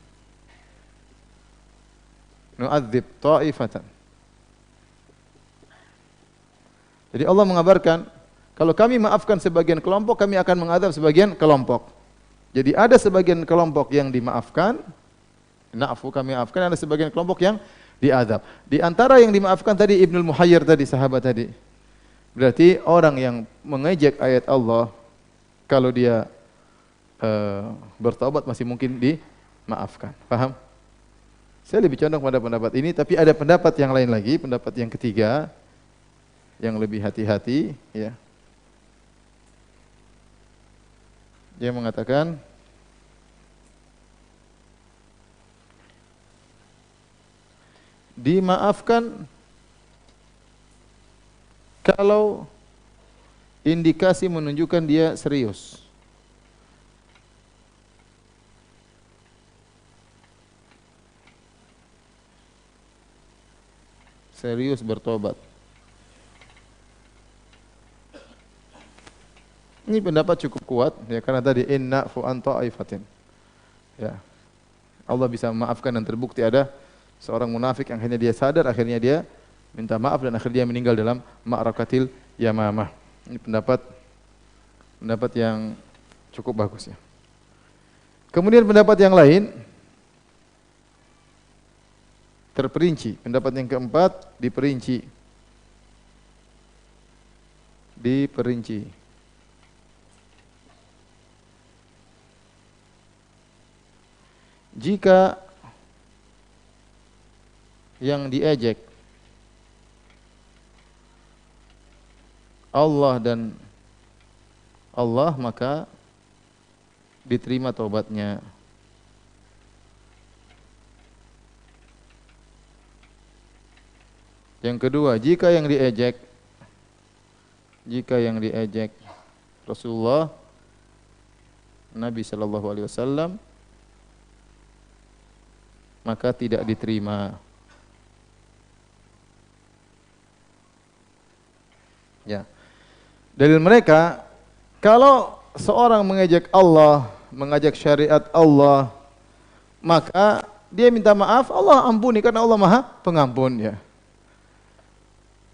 nu'adzib ta'ifatan. Jadi Allah mengabarkan, kalau kami maafkan sebagian kelompok, kami akan mengadab sebagian kelompok. Jadi ada sebagian kelompok yang dimaafkan, na'fu kami maafkan, ada sebagian kelompok yang diadab. Di antara yang dimaafkan tadi Ibnul Muhayyir tadi, sahabat tadi. Berarti orang yang mengejek ayat Allah, kalau dia bertobat masih mungkin dimaafkan. Paham? Saya lebih condong pada pendapat ini, tapi ada pendapat yang lain lagi, pendapat yang ketiga, yang lebih hati-hati, ya. Dia mengatakan dimaafkan kalau indikasi menunjukkan dia serius. Serius bertobat. Ini pendapat cukup kuat, ya, karena tadi inna'fu an ta'ifatin. Ya. Allah bisa memaafkan dan terbukti ada seorang munafik yang akhirnya dia sadar, akhirnya dia minta maaf dan akhirnya dia meninggal dalam Ma'rakatil Yamamah. Ini pendapat yang cukup bagus, ya. Kemudian pendapat yang lain terperinci. Pendapat yang keempat diperinci. Jika yang diejek Allah dan Allah, maka diterima taubatnya. Yang kedua, jika yang diejek Rasulullah, Nabi sallallahu alaihi wasallam, maka tidak diterima. Ya. Dalil mereka, kalau seorang mengejek Allah, mengajak syariat Allah, maka dia minta maaf, Allah ampuni karena Allah Maha Pengampun, ya.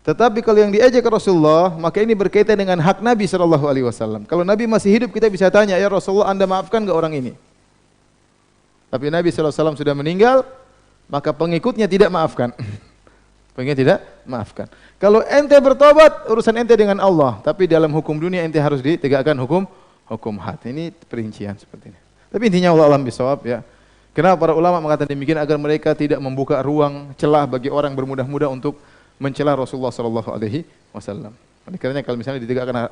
Tetapi kalau yang diejek Rasulullah, maka ini berkaitan dengan hak Nabi sallallahu alaihi wasallam. Kalau Nabi masih hidup, kita bisa tanya, ya Rasulullah, Anda maafkan enggak orang ini? Tapi Nabi SAW sudah meninggal, maka pengikutnya tidak maafkan. Pengikutnya tidak maafkan. Kalau ente bertobat, urusan ente dengan Allah. Tapi dalam hukum dunia ente harus ditegakkan hukum had. Ini perincian seperti ini. Tapi intinya Allah alam bisawab, ya. Kenapa para ulama mengatakan demikian? Agar mereka tidak membuka ruang celah bagi orang bermudah-mudah untuk mencela Rasulullah SAW. Oleh karenanya kalau misalnya ditegakkan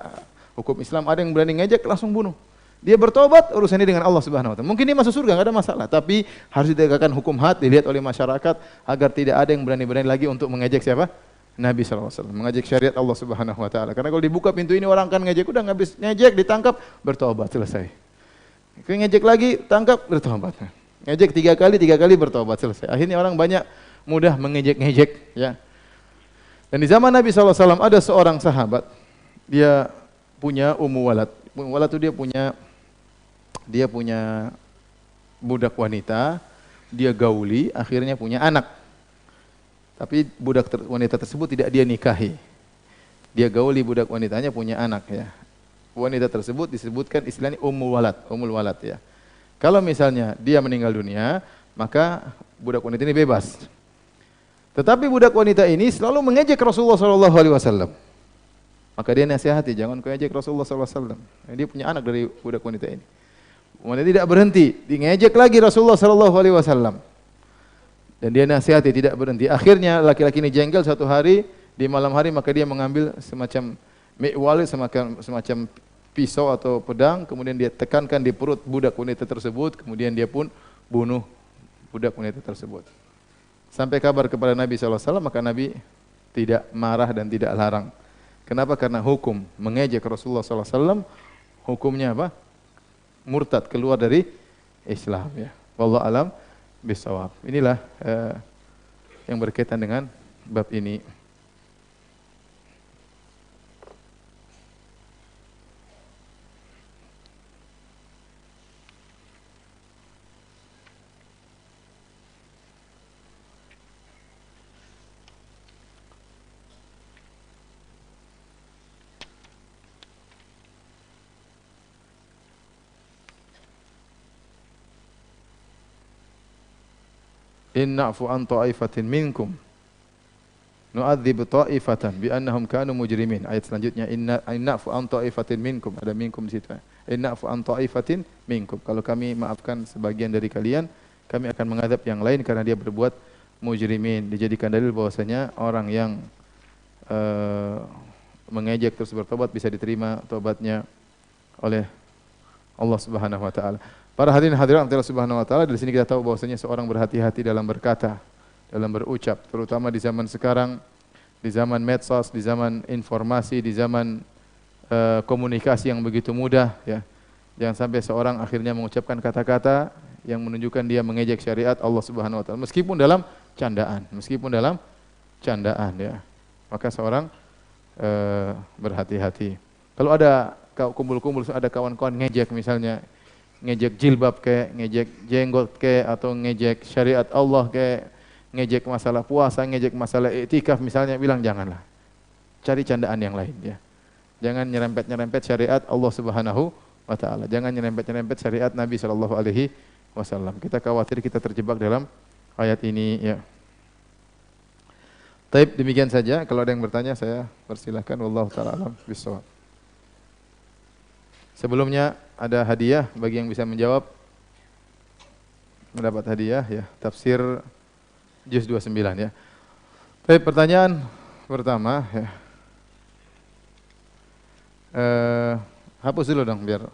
hukum Islam, ada yang berani ngejek, langsung bunuh. Dia bertobat, urusannya dengan Allah Subhanahu wa taala. Mungkin dia masuk surga, enggak ada masalah, tapi harus ditegakkan hukum had, dilihat oleh masyarakat agar tidak ada yang berani-berani lagi untuk mengejek siapa? Nabi sallallahu alaihi wasallam, mengejek syariat Allah Subhanahu wa taala. Karena kalau dibuka pintu ini orang akan ngejek, udah habis ngejek, ditangkap, bertobat, selesai. Kalau ngejek lagi, tangkap, bertobat. Ngejek 3 kali bertobat, selesai. Akhirnya orang banyak mudah mengejek-ngejek, ya. Dan di zaman Nabi sallallahu alaihi wasallam ada seorang sahabat, dia punya ummu walad. Ummu walad itu dia punya budak wanita, dia gauli, akhirnya punya anak. Tapi budak wanita tersebut tidak dia nikahi. Dia gauli budak wanitanya, punya anak, ya. Wanita tersebut disebutkan istilahnya ummul walad, ya. Kalau misalnya dia meninggal dunia, maka budak wanita ini bebas. Tetapi budak wanita ini selalu mengejek Rasulullah SAW. Maka dia nasihati, jangan kau ejek Rasulullah SAW. Dia punya anak dari budak wanita ini. Wanita tidak berhenti, ngejek lagi Rasulullah SAW. Dan dia nasihati, tidak berhenti. Akhirnya laki-laki ini jengkel, satu hari Di malam hari maka dia mengambil semacam mi'wal, semacam pisau atau pedang, kemudian dia tekankan di perut budak wanita tersebut, kemudian dia pun bunuh budak wanita tersebut. Sampai kabar kepada Nabi SAW, maka Nabi tidak marah dan tidak larang. Kenapa? Karena hukum mengejek Rasulullah SAW, hukumnya apa? Murtad, keluar dari Islam. Ya. Wallahu alam bisawab. Inilah yang berkaitan dengan bab ini. Inna'fu an ta'ifatin minkum nu'adzib ta'ifatan bi annahum kanu mujrimin. Ayat selanjutnya inna'fu an ta'ifatin minkum, ada minkum di situ. Inna'fu an ta'ifatin minkum. Kalau kami maafkan sebagian dari kalian, kami akan mengadab yang lain karena dia berbuat mujrimin. Dijadikan dalil bahwasanya orang yang mengejek terus bertobat bisa diterima tobatnya oleh Allah Subhanahu wa taala. Para hadirin hadirat Allah Subhanahu wa taala, dari sini kita tahu bahwasanya seorang berhati-hati dalam berkata, dalam berucap, terutama di zaman sekarang, di zaman medsos, di zaman informasi, di zaman komunikasi yang begitu mudah, ya. Jangan sampai seorang akhirnya mengucapkan kata-kata yang menunjukkan dia mengejek syariat Allah Subhanahu wa taala, meskipun dalam candaan, ya. Maka seorang berhati-hati. Kalau ada kumpul-kumpul, ada kawan-kawan ngejek misalnya, ngejek jilbab ke, ngejek jenggot ke, atau ngejek syariat Allah ke, ngejek masalah puasa, ngejek masalah iktikaf misalnya, bilang janganlah. Cari candaan yang lain, ya. Jangan nyerempet-nyerempet syariat Allah Subhanahu wa taala. Jangan nyerempet-nyerempet syariat Nabi sallallahu alaihi wasallam. Kita khawatir kita terjebak dalam ayat ini, ya. Taib, demikian saja. Kalau ada yang bertanya saya persilahkan. Wallahu taala alam bissawab. Sebelumnya ada hadiah bagi yang bisa menjawab, mendapat hadiah, ya, tafsir juz 29, ya. Baik, pertanyaan pertama, ya. Hapus dulu dong biar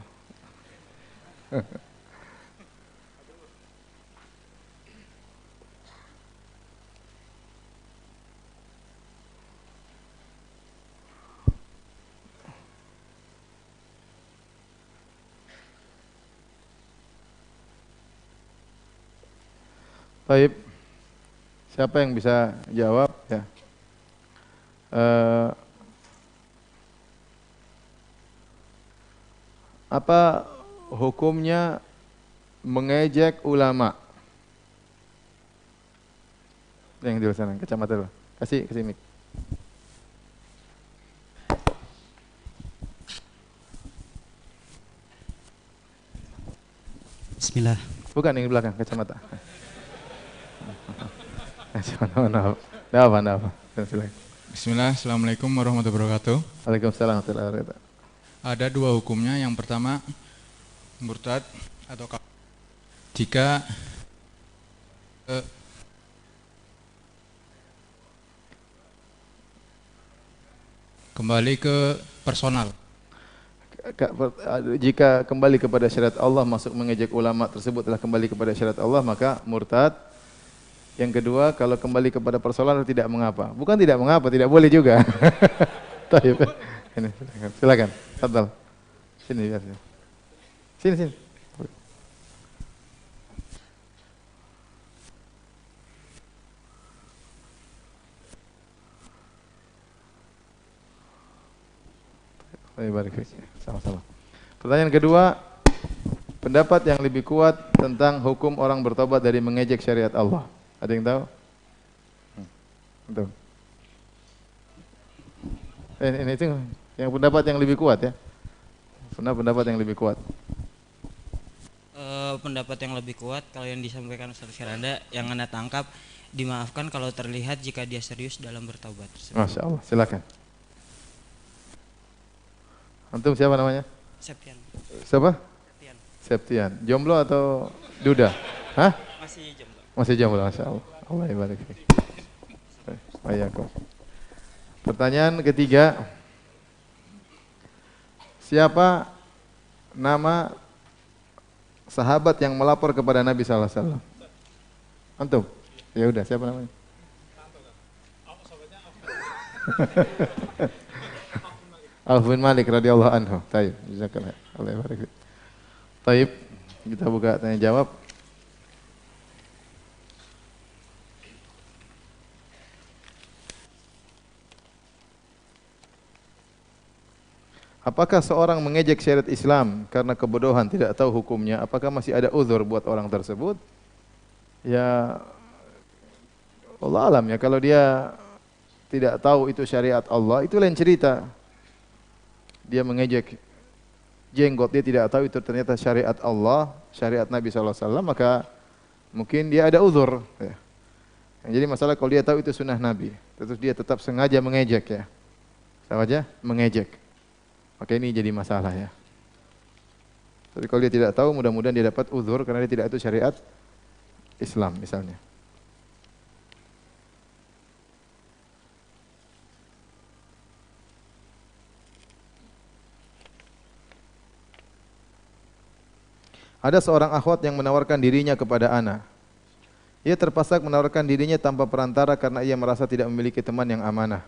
baik. Siapa yang bisa jawab, ya? Apa hukumnya mengejek ulama? Yang di sana, kacamata dulu. Kasih mic. Bismillah. Bukan yang di belakang, kacamata. Kacamata, apa? Silakan. Bismillah, Assalamualaikum warahmatullahi wabarakatuh. Waalaikumsalam warahmatullahi wabarakatuh. Ada dua hukumnya. Yang pertama, murtad atau jika kembali ke personal. Jika kembali kepada syariat Allah, masuk mengejek ulama tersebut telah kembali kepada syariat Allah, maka murtad. Yang kedua, kalau kembali kepada persoalan tidak mengapa. Bukan tidak mengapa, tidak boleh juga. Taib. Ini, silakan. Fadhal. Sini biar. Sini. Baik. Sama-sama. Pertanyaan kedua, pendapat yang lebih kuat tentang hukum orang bertobat dari mengejek syariat Allah. Ada yang tahu? Betul. Ini itu yang pendapat yang lebih kuat, ya. Pendapat yang lebih kuat. Pendapat yang lebih kuat kalau yang disampaikan Ustaz Firanda, yang Anda tangkap, dimaafkan kalau terlihat jika dia serius dalam bertobat. Masya Allah, silakan. Antum siapa namanya? Septian. Siapa? Septian. Jomblo atau duda? Hah? Masih jomblo. Masih jomblo, Masya Allah. Allah ibarik. Waalaikumsalam. Pertanyaan ketiga, siapa nama sahabat yang melapor kepada Nabi sallallahu alaihi wasallam? Antum? Ya udah, siapa namanya? Auf bin Malik radhiyallahu anhu. Taib, jazakallah. Allah barik. Taib, kita buka tanya jawab. Apakah seorang mengejek syariat Islam karena kebodohan tidak tahu hukumnya? Apakah masih ada uzur buat orang tersebut? Ya, Allah alam ya. Kalau dia tidak tahu itu syariat Allah, itu lain cerita. Dia mengejek jenggot, dia tidak tahu itu ternyata syariat Allah, syariat Nabi SAW, maka mungkin dia ada uzur. Ya. Jadi masalah kalau dia tahu itu sunnah Nabi, terus dia tetap sengaja mengejek ya. Sengaja mengejek. Maka ini jadi masalah ya. Tapi kalau dia tidak tahu, mudah-mudahan dia dapat uzur karena dia tidak tahu syariat Islam misalnya. Ada seorang akhwat yang menawarkan dirinya kepada ana. Ia terpaksa menawarkan dirinya tanpa perantara karena ia merasa tidak memiliki teman yang amanah.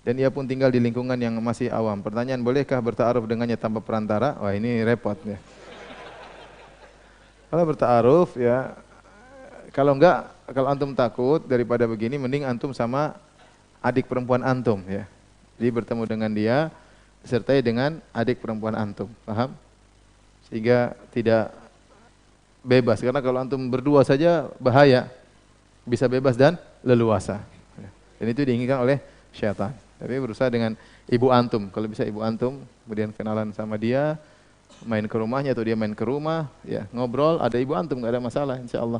Dan ia pun tinggal di lingkungan yang masih awam. Pertanyaan, bolehkah bertaaruf dengannya tanpa perantara? Wah, ini repot ya. Kalau bertaaruf ya, kalau enggak, kalau antum takut daripada begini, mending antum sama adik perempuan antum ya. Jadi bertemu dengan dia, disertai dengan adik perempuan antum, paham? Sehingga tidak bebas, karena kalau antum berdua saja bahaya, bisa bebas dan leluasa. Dan itu diinginkan oleh syaitan. Tapi berusaha dengan ibu antum, kalau bisa ibu antum, kemudian kenalan sama dia, main ke rumahnya atau dia main ke rumah, ya ngobrol, ada ibu antum, nggak ada masalah, insya Allah,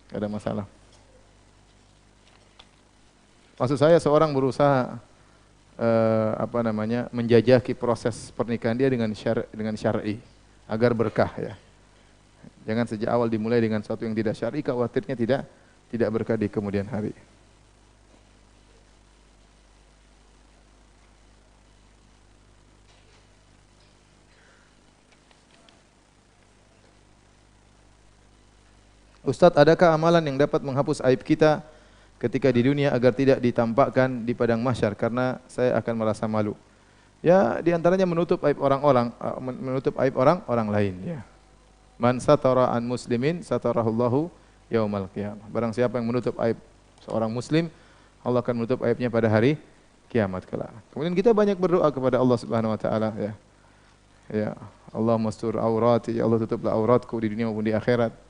nggak ada masalah. Maksud saya seorang berusaha menjajaki proses pernikahan dia dengan syar'i agar berkah ya. Jangan sejak awal dimulai dengan sesuatu yang tidak syar'i, khawatirnya tidak berkah di kemudian hari. Ustadz, adakah amalan yang dapat menghapus aib kita ketika di dunia agar tidak ditampakkan di padang mahsyar karena saya akan merasa malu? Ya, di antaranya menutup aib orang lain ya. Man satara an muslimin satarahullahu yaumal qiyamah. Barang siapa yang menutup aib seorang muslim, Allah akan menutup aibnya pada hari kiamat kelak. Kemudian kita banyak berdoa kepada Allah Subhanahu wa taala ya. Ya, Allah mastur aurati, ya Allah tutuplah auratku di dunia maupun di akhirat.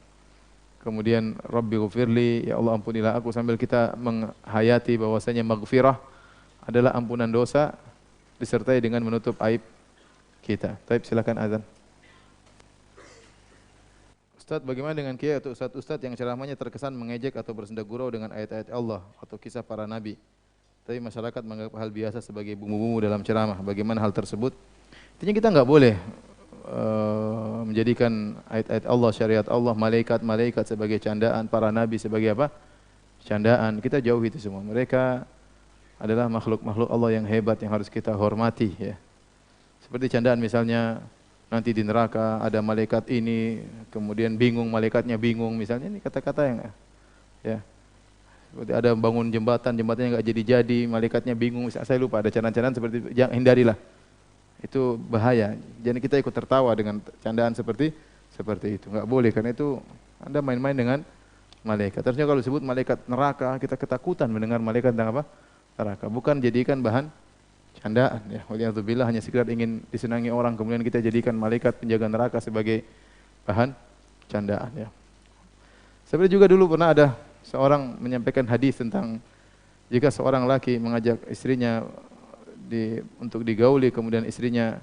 Kemudian Rabbi ghufirli, ya Allah ampunilah aku, sambil kita menghayati bahwasanya maghfirah adalah ampunan dosa disertai dengan menutup aib kita. Taib, silakan azan. Ustaz, bagaimana dengan kiai atau ustaz yang ceramahnya terkesan mengejek atau bersenda gurau dengan ayat-ayat Allah atau kisah para nabi, tapi masyarakat menganggap hal biasa sebagai bumbu-bumbu dalam ceramah? Bagaimana hal tersebut? Intinya kita enggak boleh menjadikan ayat-ayat Allah, syariat Allah, malaikat sebagai candaan, para nabi sebagai apa? Candaan. Kita jauhi itu semua. Mereka adalah makhluk-makhluk Allah yang hebat yang harus kita hormati ya. Seperti candaan misalnya nanti di neraka ada malaikat ini, kemudian bingung, malaikatnya bingung misalnya, ini kata-kata yang ya. Seperti ada bangun jembatannya enggak jadi-jadi, malaikatnya bingung, saya lupa, ada candaan-candaan seperti itu, jangan hindarilah. Itu bahaya. Jadi kita ikut tertawa dengan candaan seperti itu. Enggak boleh, karena itu Anda main-main dengan malaikat. Terusnya kalau disebut malaikat neraka, kita ketakutan mendengar malaikat tentang apa? Neraka. Bukan jadikan bahan candaan ya. Waliyadzubillah, hanya sekedar ingin disenangi orang, kemudian kita jadikan malaikat penjaga neraka sebagai bahan candaan ya. Seperti juga dulu pernah ada seorang menyampaikan hadis tentang jika seorang laki mengajak istrinya untuk digauli, kemudian istrinya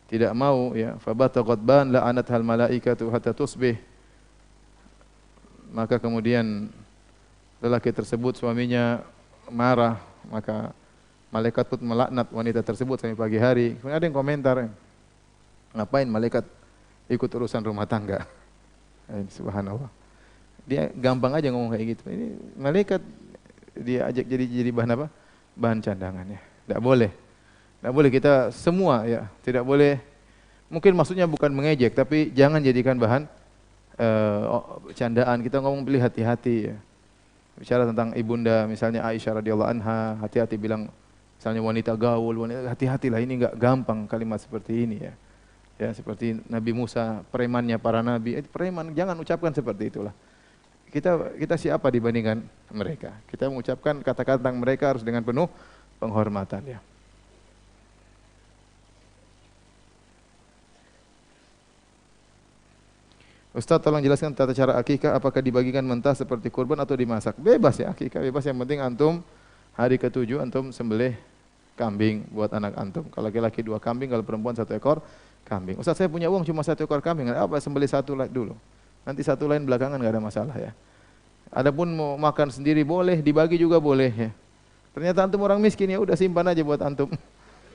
tidak mau ya, fabata ghadban la'anathal malaikatu hatta tusbih, maka kemudian lelaki tersebut suaminya marah, maka malaikat pun melaknat wanita tersebut sampai pagi hari. Kemudian ada yang komentar, ngapain malaikat ikut urusan rumah tangga? Subhanallah. Dia gampang aja ngomong kayak gitu. Ini malaikat dia ajak jadi bahan apa? bahan candangannya. Tidak boleh. Tidak boleh kita semua ya, tidak boleh. Mungkin maksudnya bukan mengejek, tapi jangan jadikan bahan candaan. Kita ngomong pilih hati-hati ya. Bicara tentang ibunda misalnya Aisyah radhiyallahu anha, hati-hati bilang misalnya wanita gaul, hati-hatilah, ini enggak gampang kalimat seperti ini ya. Ya seperti Nabi Musa, premannya para nabi, preman, jangan ucapkan seperti itulah. Kita siapa dibandingkan mereka? Kita mengucapkan kata-kata tentang mereka harus dengan penuh penghormatan ya. Ustaz, tolong jelaskan tata cara akikah, apakah dibagikan mentah seperti kurban atau dimasak? Bebas ya, akikah bebas, yang penting antum hari ke-7 antum sembelih kambing buat anak antum. Kalau laki-laki 2 kambing, kalau perempuan 1 ekor kambing. Ustaz, saya punya uang cuma 1 ekor kambing, apa sembelih 1 dulu. Nanti 1 lain belakangan enggak ada masalah ya. Adapun mau makan sendiri boleh, dibagi juga boleh ya. Ternyata antum orang miskin, ya udah simpan aja buat antum.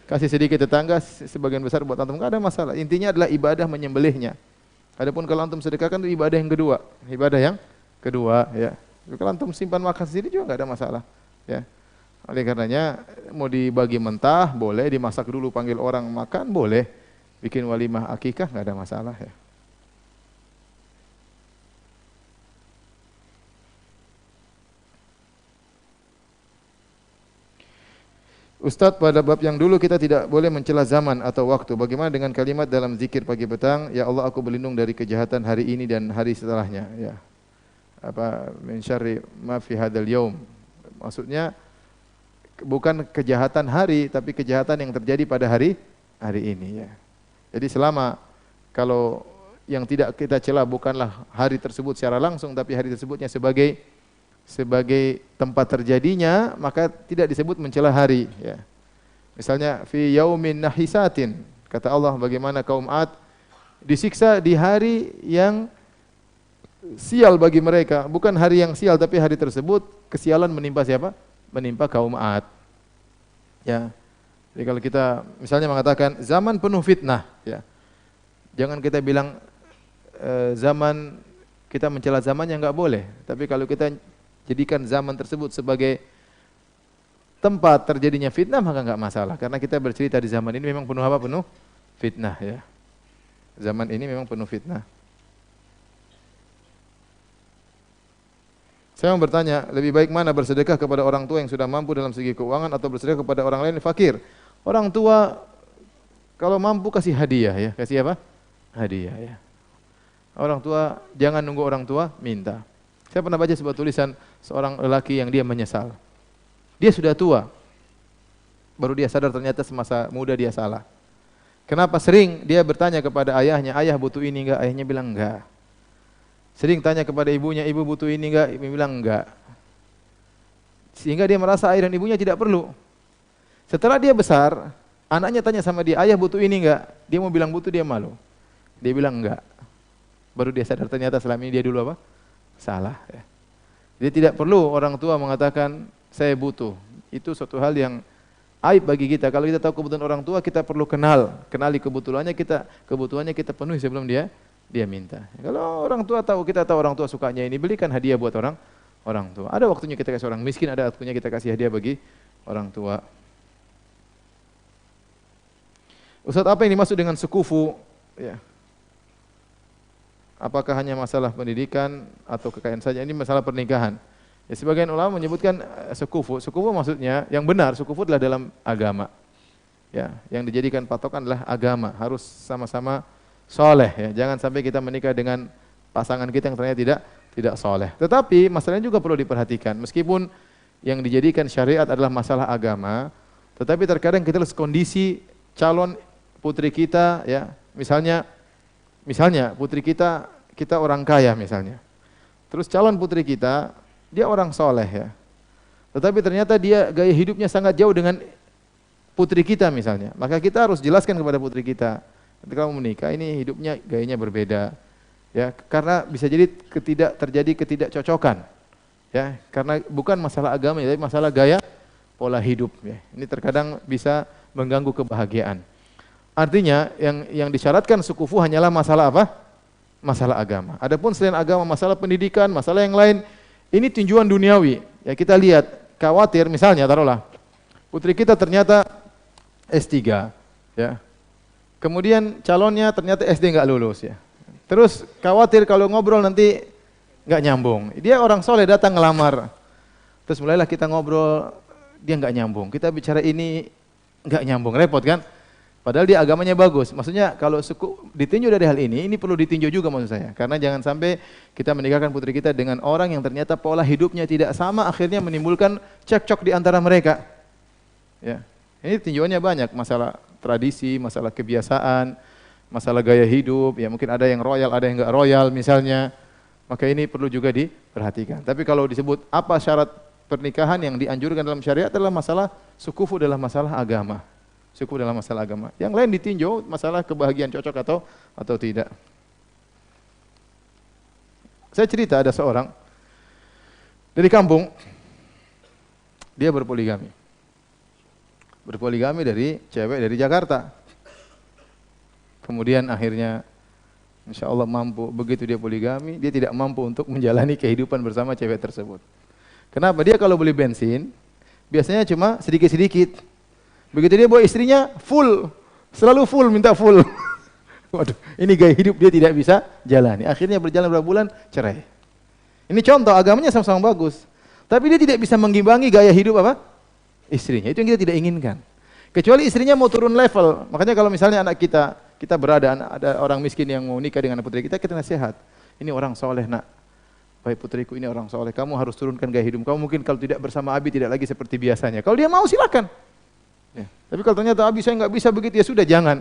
Kasih sedikit tetangga, sebagian besar buat antum, enggak ada masalah. Intinya adalah ibadah menyembelihnya. Adapun kalau antum sedekahkan itu ibadah yang kedua, ya. Kalau antum simpan makan sendiri juga enggak ada masalah, ya. Oleh karenanya mau dibagi mentah boleh, dimasak dulu panggil orang makan boleh, bikin walimah akikah enggak ada masalah ya. Ustadz, pada bab yang dulu kita tidak boleh mencela zaman atau waktu. Bagaimana dengan kalimat dalam zikir pagi petang? Ya Allah, aku berlindung dari kejahatan hari ini dan hari setelahnya. Ya. Apa min syarri ma fi hadzal yaum. Maksudnya bukan kejahatan hari, tapi kejahatan yang terjadi pada hari ini. Ya. Jadi selama kalau yang tidak kita cela bukanlah hari tersebut secara langsung, tapi hari tersebutnya sebagai tempat terjadinya, maka tidak disebut mencela hari ya. Misalnya fi yaumin nahisatin, kata Allah bagaimana kaum Ad disiksa di hari yang sial bagi mereka, bukan hari yang sial tapi hari tersebut kesialan menimpa siapa? Menimpa kaum Ad. Ya. Jadi kalau kita misalnya mengatakan zaman penuh fitnah ya. Jangan kita bilang zaman kita mencela zamannya, enggak boleh. Tapi kalau kita jadikan zaman tersebut sebagai tempat terjadinya fitnah, maka enggak masalah. Karena kita bercerita di zaman ini memang penuh apa? Penuh fitnah ya. Zaman ini memang penuh fitnah. Saya mau bertanya, lebih baik mana bersedekah kepada orang tua yang sudah mampu dalam segi keuangan atau bersedekah kepada orang lain yang fakir? Orang tua kalau mampu kasih hadiah ya. Kasih apa? Hadiah ya. Orang tua jangan nunggu orang tua minta. Saya pernah baca sebuah tulisan seorang lelaki yang dia menyesal. Dia sudah tua. Baru dia sadar ternyata semasa muda dia salah. Kenapa? Sering dia bertanya kepada ayahnya, ayah butuh ini enggak? Ayahnya bilang enggak. Sering tanya kepada ibunya, ibu butuh ini enggak? Ibu bilang enggak. Sehingga dia merasa ayah dan ibunya tidak perlu. Setelah dia besar, anaknya tanya sama dia, ayah butuh ini enggak? Dia mau bilang butuh, dia malu. Dia bilang enggak. Baru dia sadar ternyata selama ini dia dulu apa? Salah ya. Jadi tidak perlu orang tua mengatakan saya butuh. Itu suatu hal yang aib bagi kita. Kalau kita tahu kebutuhan orang tua, kita perlu kenali kebutuhannya kita penuhi sebelum dia minta. Kalau orang tua tahu, kita tahu orang tua sukanya ini, belikan hadiah buat orang tua. Ada waktunya kita kasih orang miskin, ada waktunya kita kasih hadiah bagi orang tua. Ustaz, apa yang dimaksud dengan sekufu? Ya. Apakah hanya masalah pendidikan atau kekayaan saja? Ini masalah pernikahan. Ya, sebagian ulama menyebutkan sekufu. Sekufu maksudnya yang benar, sekufu adalah dalam agama. Ya, yang dijadikan patokan adalah agama, harus sama-sama soleh. Ya. Jangan sampai kita menikah dengan pasangan kita yang ternyata tidak soleh. Tetapi masalahnya juga perlu diperhatikan. Meskipun yang dijadikan syariat adalah masalah agama, tetapi terkadang kita lihat kondisi calon putri kita, ya, misalnya putri kita orang kaya misalnya. Terus calon putri kita dia orang soleh ya. Tetapi ternyata dia gaya hidupnya sangat jauh dengan putri kita misalnya. Maka kita harus jelaskan kepada putri kita, ketika kamu menikah ini hidupnya gayanya berbeda. Ya, karena bisa jadi terjadi ketidakcocokan. Ya, karena bukan masalah agama, tapi masalah gaya pola hidup ya. Ini terkadang bisa mengganggu kebahagiaan. Artinya yang disyaratkan sekufu hanyalah masalah apa? Masalah agama. Adapun selain agama, masalah pendidikan, masalah yang lain, ini tinjuan duniawi. Ya kita lihat, khawatir misalnya taruhlah putri kita ternyata S3, ya. Kemudian calonnya ternyata SD nggak lulus, ya. Terus khawatir kalau ngobrol nanti nggak nyambung. Dia orang soleh datang ngelamar. Terus mulailah kita ngobrol, dia nggak nyambung. Kita bicara ini nggak nyambung, repot kan? Padahal dia agamanya bagus. Maksudnya kalau ditinjau dari hal ini perlu ditinjau juga maksud saya. Karena jangan sampai kita menikahkan putri kita dengan orang yang ternyata pola hidupnya tidak sama, akhirnya menimbulkan cekcok di antara mereka. Ya. Ini tinjauannya banyak, masalah tradisi, masalah kebiasaan, masalah gaya hidup, ya mungkin ada yang royal, ada yang enggak royal misalnya. Maka ini perlu juga diperhatikan. Tapi kalau disebut apa syarat pernikahan yang dianjurkan dalam syariat adalah masalah sukufu, adalah masalah agama. Suku dalam masalah agama. Yang lain ditinjau masalah kebahagiaan cocok atau tidak. Saya cerita ada seorang dari kampung, dia berpoligami. Berpoligami dari cewek dari Jakarta. Kemudian akhirnya insya Allah mampu, begitu dia poligami, dia tidak mampu untuk menjalani kehidupan bersama cewek tersebut. Kenapa? Dia kalau beli bensin, biasanya cuma sedikit-sedikit. Begitu dia bawa istrinya, full. Selalu full, minta full. Waduh, ini gaya hidup dia tidak bisa jalani. Akhirnya berjalan beberapa bulan, cerai. Ini contoh, agamanya sama-sama bagus. Tapi dia tidak bisa mengimbangi gaya hidup apa? Istrinya. Itu yang kita tidak inginkan. Kecuali istrinya mau turun level. Makanya kalau misalnya anak kita berada, ada orang miskin yang mau nikah dengan anak putri kita nasihat. Ini orang soleh nak. Baik putriku, ini orang soleh. Kamu harus turunkan gaya hidup. Kamu mungkin kalau tidak bersama Abi tidak lagi seperti biasanya. Kalau dia mau silakan. Ya. Tapi kalau ternyata Abi saya nggak bisa begitu, ya sudah jangan.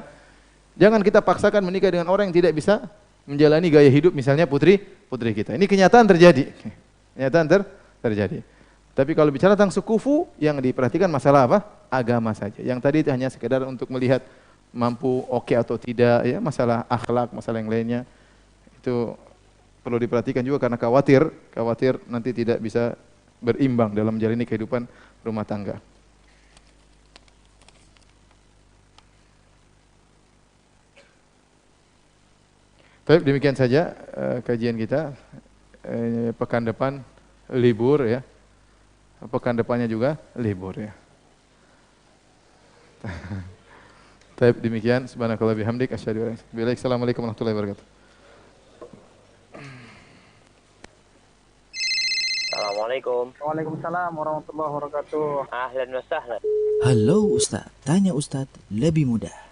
Jangan kita paksakan menikah dengan orang yang tidak bisa menjalani gaya hidup misalnya putri kita. Ini kenyataan terjadi. Kenyataan terjadi. Tapi kalau bicara tentang sukufu, yang diperhatikan masalah apa? Agama saja. Yang tadi itu hanya sekedar untuk melihat mampu oke atau tidak, ya masalah akhlak, masalah yang lainnya. Itu perlu diperhatikan juga karena khawatir nanti tidak bisa berimbang dalam menjalani kehidupan rumah tangga. Baik, demikian saja kajian kita. Pekan depan libur ya. Pekan depannya juga libur ya. Baik, demikian. Subhanakallah bihamdik asyhadu an la ilaha illa anta. Assalamualaikum warahmatullahi wabarakatuh. Assalamualaikum. Waalaikumsalam warahmatullahi wabarakatuh. Ahlan wa sahlan. Halo Ustadz, tanya Ustadz lebih mudah.